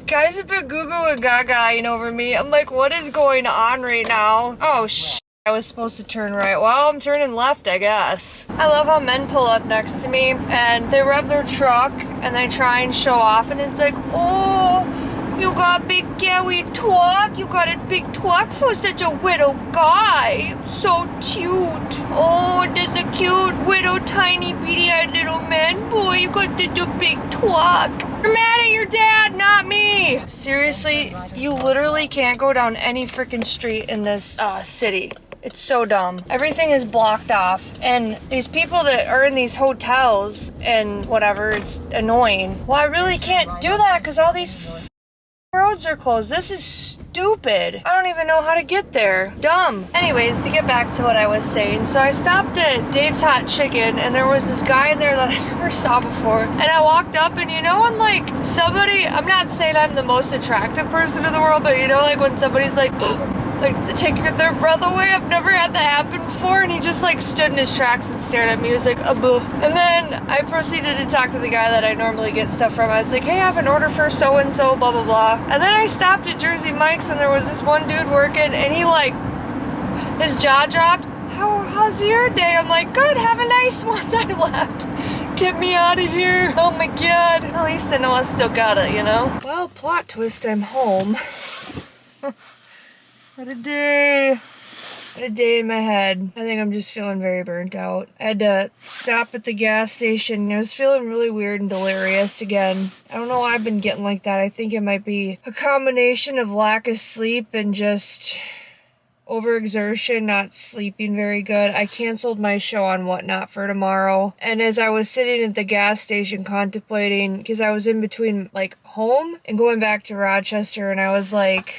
guys have been goo-goo and gaga-ing over me. I'm like, what is going on right now? Oh, I was supposed to turn right. Well, I'm turning left, I guess. I love how men pull up next to me and they rev their truck and they try and show off, and it's like, oh, you got a big Gary twat. You got a big twat for such a widow guy. So cute. Oh, there's a cute widow, tiny beady-eyed little man. Boy, you got the big twat. You're mad at your dad, not me. Seriously, you literally can't go down any freaking street in this city. It's so dumb. Everything is blocked off. And these people that are in these hotels and whatever, it's annoying. Well, I really can't do that because all these roads are closed. This is stupid. I don't even know how to get there. Dumb. Anyways, to get back to what I was saying, so I stopped at Dave's Hot Chicken, and there was this guy in there that I never saw before, and I walked up, and you know when like somebody, I'm not saying I'm the most attractive person in the world, but you know like when somebody's like, like take their breath away. I've never had that happen before, and he just like stood in his tracks and stared at me. He was like, "Buh." And then I proceeded to talk to the guy that I normally get stuff from. I was like, "Hey, I have an order for so and so, blah blah blah." And then I stopped at Jersey Mike's, and there was this one dude working, and he like, his jaw dropped. How's your day? I'm like, good, have a nice one. I left. Get me out of here. Oh my god. At least I know I still got it, you know? Well, plot twist, I'm home. What a day. What a day in my head. I think I'm just feeling very burnt out. I had to stop at the gas station. I was feeling really weird and delirious again. I don't know why I've been getting like that. I think it might be a combination of lack of sleep and just overexertion, not sleeping very good. I canceled my show on Whatnot for tomorrow. And as I was sitting at the gas station contemplating, because I was in between like home and going back to Rochester, and I was like,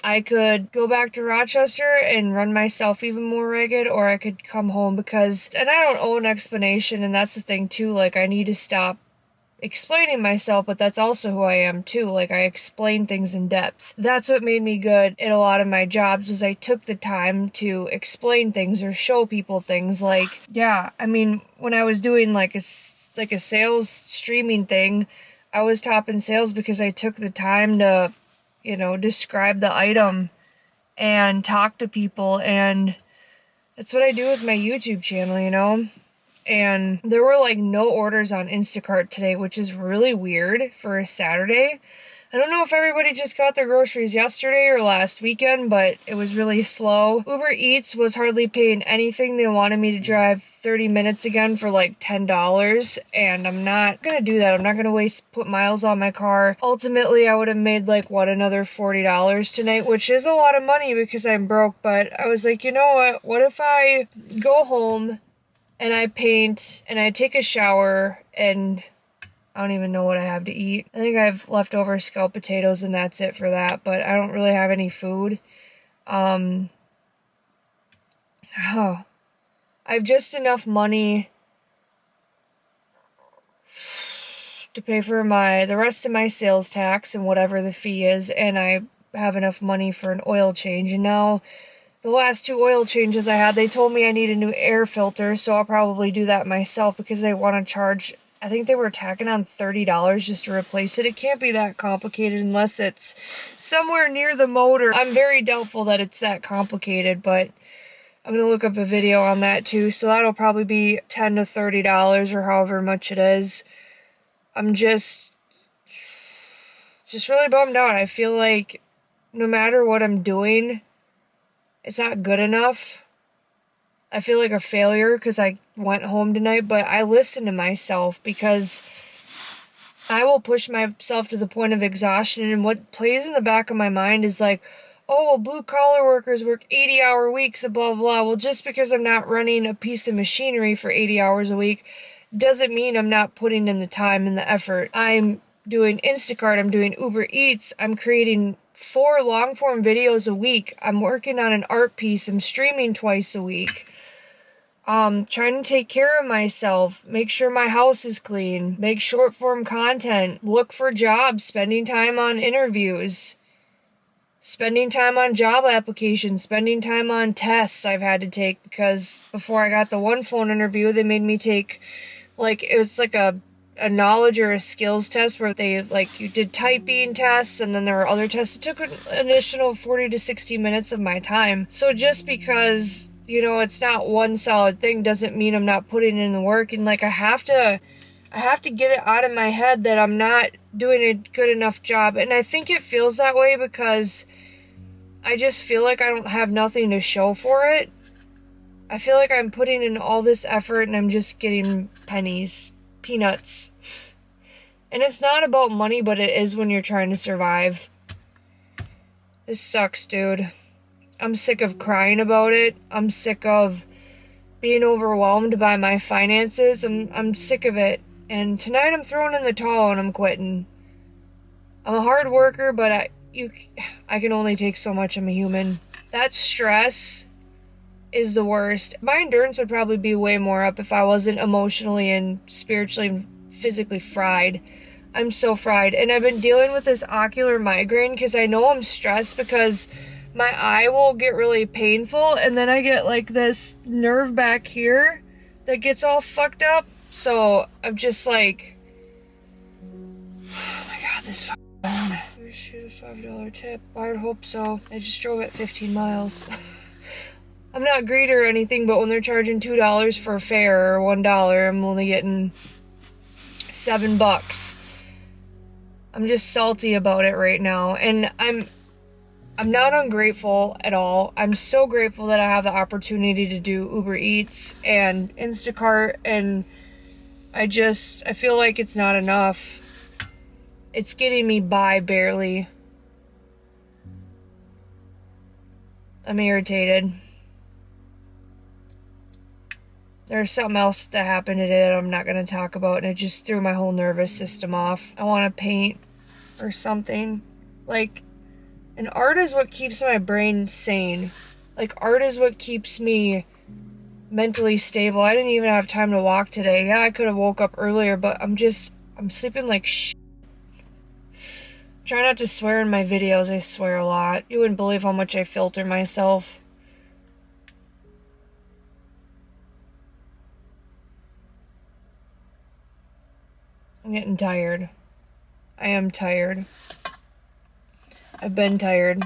I could go back to Rochester and run myself even more ragged, or I could come home because, and I don't owe an explanation, and that's the thing too, like I need to stop explaining myself, but that's also who I am too. Like I explain things in depth. That's what made me good at a lot of my jobs, was I took the time to explain things or show people things. Like, yeah, I mean, when I was doing like a sales streaming thing, I was top in sales because I took the time to, you know, describe the item and talk to people, and that's what I do with my YouTube channel, you know? And there were like no orders on Instacart today, which is really weird for a Saturday. I don't know if everybody just got their groceries yesterday or last weekend, but it was really slow. Uber Eats was hardly paying anything. They wanted me to drive 30 minutes again for like $10, and I'm not gonna do that. I'm not gonna put miles on my car. Ultimately, I would have made like, another $40 tonight, which is a lot of money because I'm broke, but I was like, you know what? What if I go home and I paint and I take a shower and I don't even know what I have to eat. I think I have leftover scalloped potatoes and that's it for that, but I don't really have any food. I have just enough money to pay for the rest of my sales tax and whatever the fee is, and I have enough money for an oil change. And now the last 2 oil changes I had, they told me I need a new air filter, so I'll probably do that myself because they want to charge, I think they were tacking on $30 just to replace it. It can't be that complicated unless it's somewhere near the motor. I'm very doubtful that it's that complicated, but I'm going to look up a video on that too, so that'll probably be $10 to $30 or however much it is. I'm just really bummed out. I feel like no matter what I'm doing, it's not good enough. I feel like a failure because I went home tonight, but I listen to myself because I will push myself to the point of exhaustion, and what plays in the back of my mind is like, oh, well, blue-collar workers work 80-hour weeks, blah, blah. Well, just because I'm not running a piece of machinery for 80 hours a week doesn't mean I'm not putting in the time and the effort. I'm doing Instacart, I'm doing Uber Eats, I'm creating 4 long-form videos a week. I'm working on an art piece. I'm streaming twice a week. Trying to take care of myself, make sure my house is clean, make short-form content, look for jobs, spending time on interviews, spending time on job applications, spending time on tests I've had to take because before I got the one phone interview, they made me take, like, it was like a knowledge or a skills test where they, like, you did typing tests and then there were other tests. It took an additional 40 to 60 minutes of my time. So just because, you know, it's not one solid thing doesn't mean I'm not putting in the work. And like, I have to get it out of my head that I'm not doing a good enough job. And I think it feels that way because I just feel like I don't have nothing to show for it. I feel like I'm putting in all this effort and I'm just getting peanuts. And it's not about money, but it is when you're trying to survive. This sucks, dude. I'm sick of crying about it. I'm sick of being overwhelmed by my finances. I'm sick of it. And tonight I'm throwing in the towel and I'm quitting. I'm a hard worker, but I can only take so much. I'm a human. That stress is the worst. My endurance would probably be way more up if I wasn't emotionally and spiritually and physically fried. I'm so fried. And I've been dealing with this ocular migraine because I know I'm stressed because my eye will get really painful and then I get like this nerve back here that gets all fucked up. So I'm just like, oh my god, this fucking phone. Shoot a $5 tip. I would hope so. I just drove it 15 miles. I'm not greedy or anything, but when they're charging $2 for a fare or $1, I'm only getting $7. I'm just salty about it right now, and I'm not ungrateful at all. I'm so grateful that I have the opportunity to do Uber Eats and Instacart, and I feel like it's not enough. It's getting me by barely. I'm irritated. There's something else that happened today that I'm not going to talk about, and it just threw my whole nervous system off. I want to paint or something. Like, and art is what keeps my brain sane. Like, art is what keeps me mentally stable. I didn't even have time to walk today. Yeah, I could have woke up earlier, but I'm sleeping like shit. Try not to swear in my videos. I swear a lot. You wouldn't believe how much I filter myself. I'm getting tired. I am tired. I've been tired.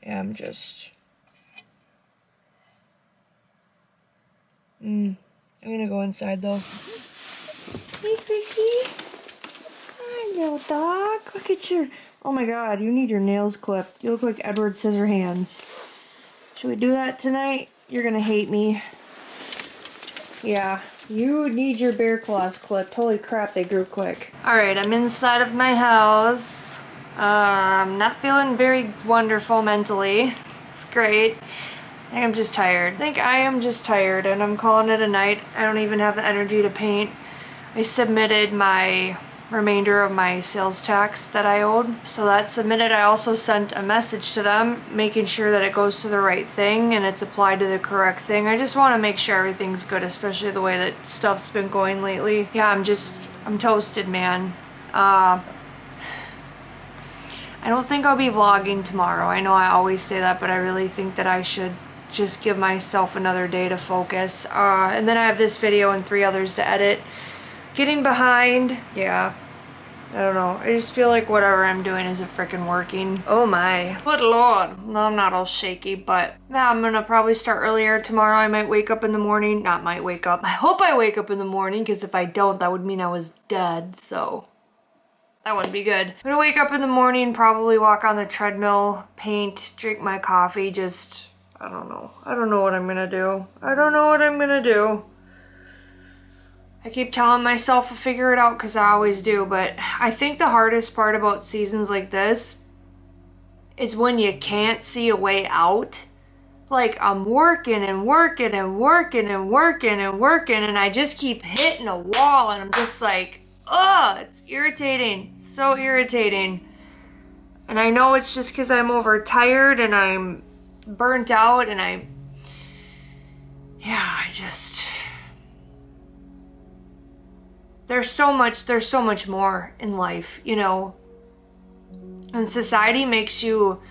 Yeah, I'm just... I'm gonna go inside though. Hey, Ricky. Hi, little dog. Look at your... Oh my god, you need your nails clipped. You look like Edward Scissorhands. Should we do that tonight? You're gonna hate me. Yeah, you need your bear claws clipped. Holy crap, they grew quick. Alright, I'm inside of my house. I'm not feeling very wonderful mentally. It's great. I think I'm just tired. I think I am just tired and I'm calling it a night. I don't even have the energy to paint. I submitted my remainder of my sales tax that I owed. So that's submitted. I also sent a message to them making sure that it goes to the right thing and it's applied to the correct thing. I just want to make sure everything's good, especially the way that stuff's been going lately. Yeah, I'm toasted, man. I don't think I'll be vlogging tomorrow. I know I always say that, but I really think that I should just give myself another day to focus. And then I have this video and 3 others to edit. Getting behind, yeah. I don't know. I just feel like whatever I'm doing isn't freaking working. Oh my. Good lord. No, I'm not all shaky, but yeah, I'm gonna probably start earlier tomorrow. I might wake up in the morning. Not might wake up. I hope I wake up in the morning, because if I don't, that would mean I was dead, so that wouldn't be good. I'm gonna wake up in the morning, probably walk on the treadmill, paint, drink my coffee, just, I don't know. I don't know what I'm gonna do. I don't know what I'm gonna do. I keep telling myself I'll figure it out because I always do, but I think the hardest part about seasons like this is when you can't see a way out. Like, I'm working and working and working and working and working and I just keep hitting a wall and I'm just like, ugh, it's irritating. So irritating. And I know it's just because I'm overtired and I'm burnt out and there's so much more in life, you know, and society makes you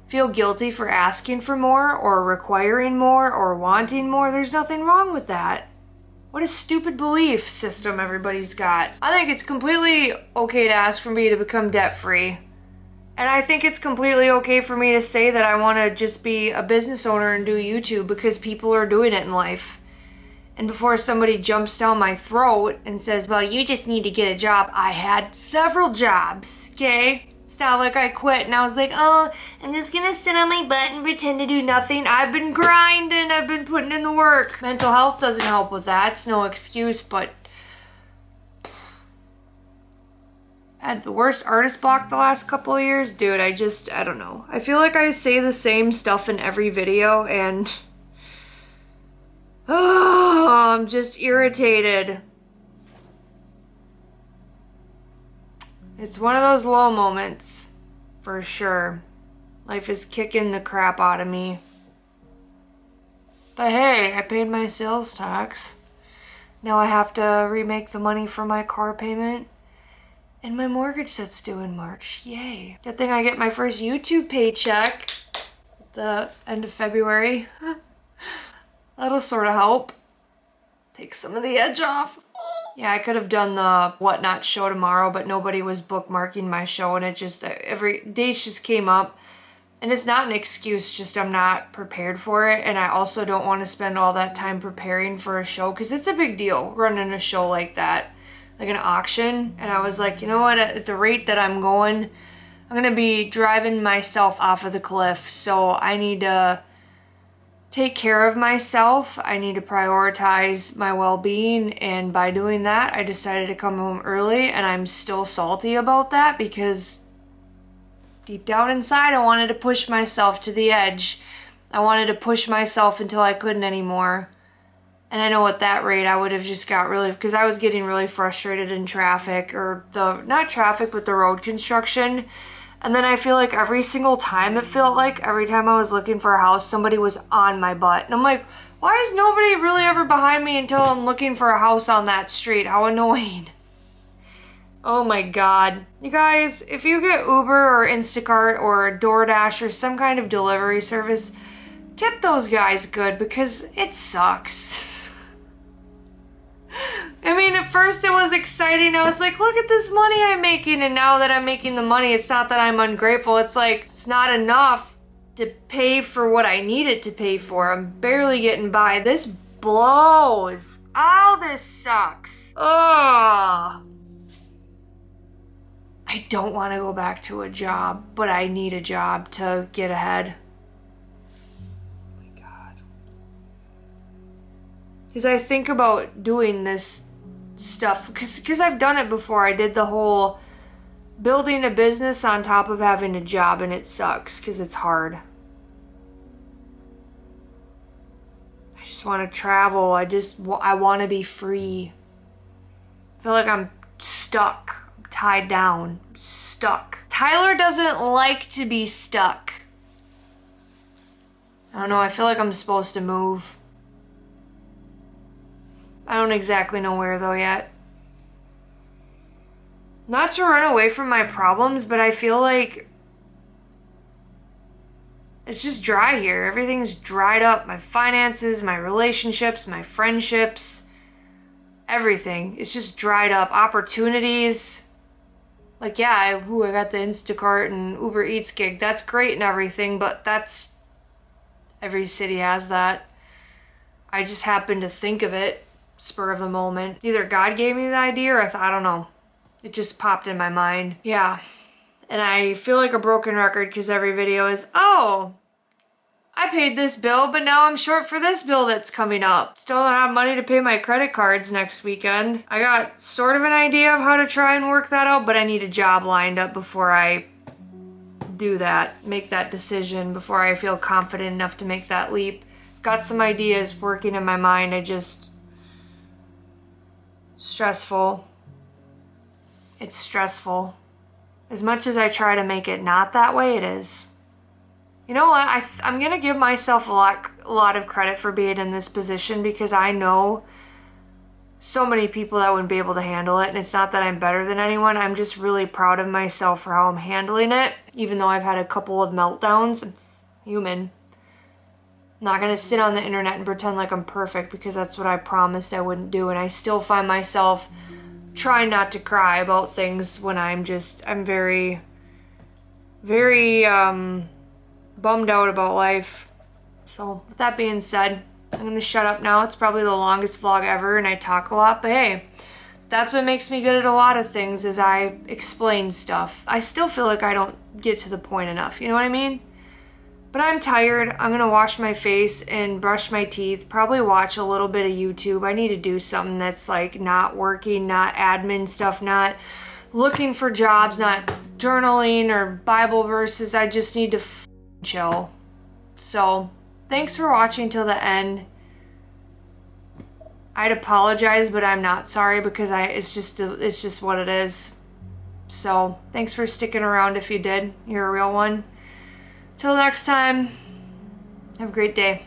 feel guilty for asking for more or requiring more or wanting more. There's nothing wrong with that. What a stupid belief system everybody's got. I think it's completely okay to ask for me to become debt-free. And I think it's completely okay for me to say that I want to just be a business owner and do YouTube because people are doing it in life. And before somebody jumps down my throat and says, well, you just need to get a job. I had several jobs, okay? It's not like I quit and I was like, oh, I'm just gonna sit on my butt and pretend to do nothing. I've been grinding, I've been putting in the work. Mental health doesn't help with that. It's no excuse, but I had the worst artist block the last couple of years. Dude, I don't know. I feel like I say the same stuff in every video and oh, I'm just irritated. It's one of those low moments, for sure. Life is kicking the crap out of me. But hey, I paid my sales tax. Now I have to remake the money for my car payment and my mortgage that's due in March. Yay. Good thing I get my first YouTube paycheck at the end of February. That'll sort of help. Take some of the edge off. Yeah, I could have done the Whatnot show tomorrow, but nobody was bookmarking my show, and it just, every dates just came up. And it's not an excuse, just I'm not prepared for it. And I also don't want to spend all that time preparing for a show, because it's a big deal running a show like that, like an auction. And I was like, you know what, at the rate that I'm going, I'm going to be driving myself off of the cliff. So I need to take care of myself. I need to prioritize my well-being, and by doing that, I decided to come home early, and I'm still salty about that because deep down inside, I wanted to push myself to the edge. I wanted to push myself until I couldn't anymore. And I know at that rate, I would have just got really, because I was getting really frustrated in traffic, or not traffic, but the road construction. And then I feel like every single time, every time I was looking for a house, somebody was on my butt. And I'm like, why is nobody really ever behind me until I'm looking for a house on that street? How annoying. Oh my God. You guys, if you get Uber or Instacart or DoorDash or some kind of delivery service, tip those guys good, because it sucks. I mean, at first it was exciting. I was like, look at this money I'm making. And now that I'm making the money, it's not that I'm ungrateful. It's like, it's not enough to pay for what I needed to pay for. I'm barely getting by. This blows. Oh, this sucks. Oh. I don't want to go back to a job, but I need a job to get ahead. Oh my God. Because I think about doing this stuff, because I've done it before. I did the whole building a business on top of having a job, and it sucks because it's hard. I just want to travel. I want to be free. I feel like I'm stuck. Tied down, stuck. Tyler doesn't like to be stuck. I don't know, I feel like I'm supposed to move. I don't exactly know where though yet. Not to run away from my problems, but I feel like it's just dry here. Everything's dried up. My finances, my relationships, my friendships, everything. It's just dried up. Opportunities. Like, yeah, I got the Instacart and Uber Eats gig. That's great and everything, but every city has that. I just happened to think of it, spur of the moment. Either God gave me the idea, or I don't know. It just popped in my mind. Yeah. And I feel like a broken record because every video is, oh, I paid this bill, but now I'm short for this bill that's coming up. Still don't have money to pay my credit cards next weekend. I got sort of an idea of how to try and work that out, but I need a job lined up before I do that, make that decision, before I feel confident enough to make that leap. Got some ideas working in my mind. Stressful. It's stressful. As much as I try to make it not that way, it is. You know what? I'm going to give myself a lot of credit for being in this position, because I know so many people that wouldn't be able to handle it. And it's not that I'm better than anyone. I'm just really proud of myself for how I'm handling it. Even though I've had a couple of meltdowns. I'm human. I'm not going to sit on the internet and pretend like I'm perfect, because that's what I promised I wouldn't do. And I still find myself trying not to cry about things when I'm very, very, bummed out about life. So with that being said, I'm gonna shut up now. It's probably the longest vlog ever, and I talk a lot, but hey, that's what makes me good at a lot of things, is I explain stuff. I still feel like I don't get to the point enough, you know what I mean? But I'm tired. I'm gonna wash my face and brush my teeth, probably watch a little bit of YouTube. I need to do something that's like not working, not admin stuff, not looking for jobs, not journaling or Bible verses. I just need to chill. So thanks for watching till the end. I'd apologize, but I'm not sorry, because it's just what it is. So thanks for sticking around. If you did, you're a real one. Till next time, have a great day.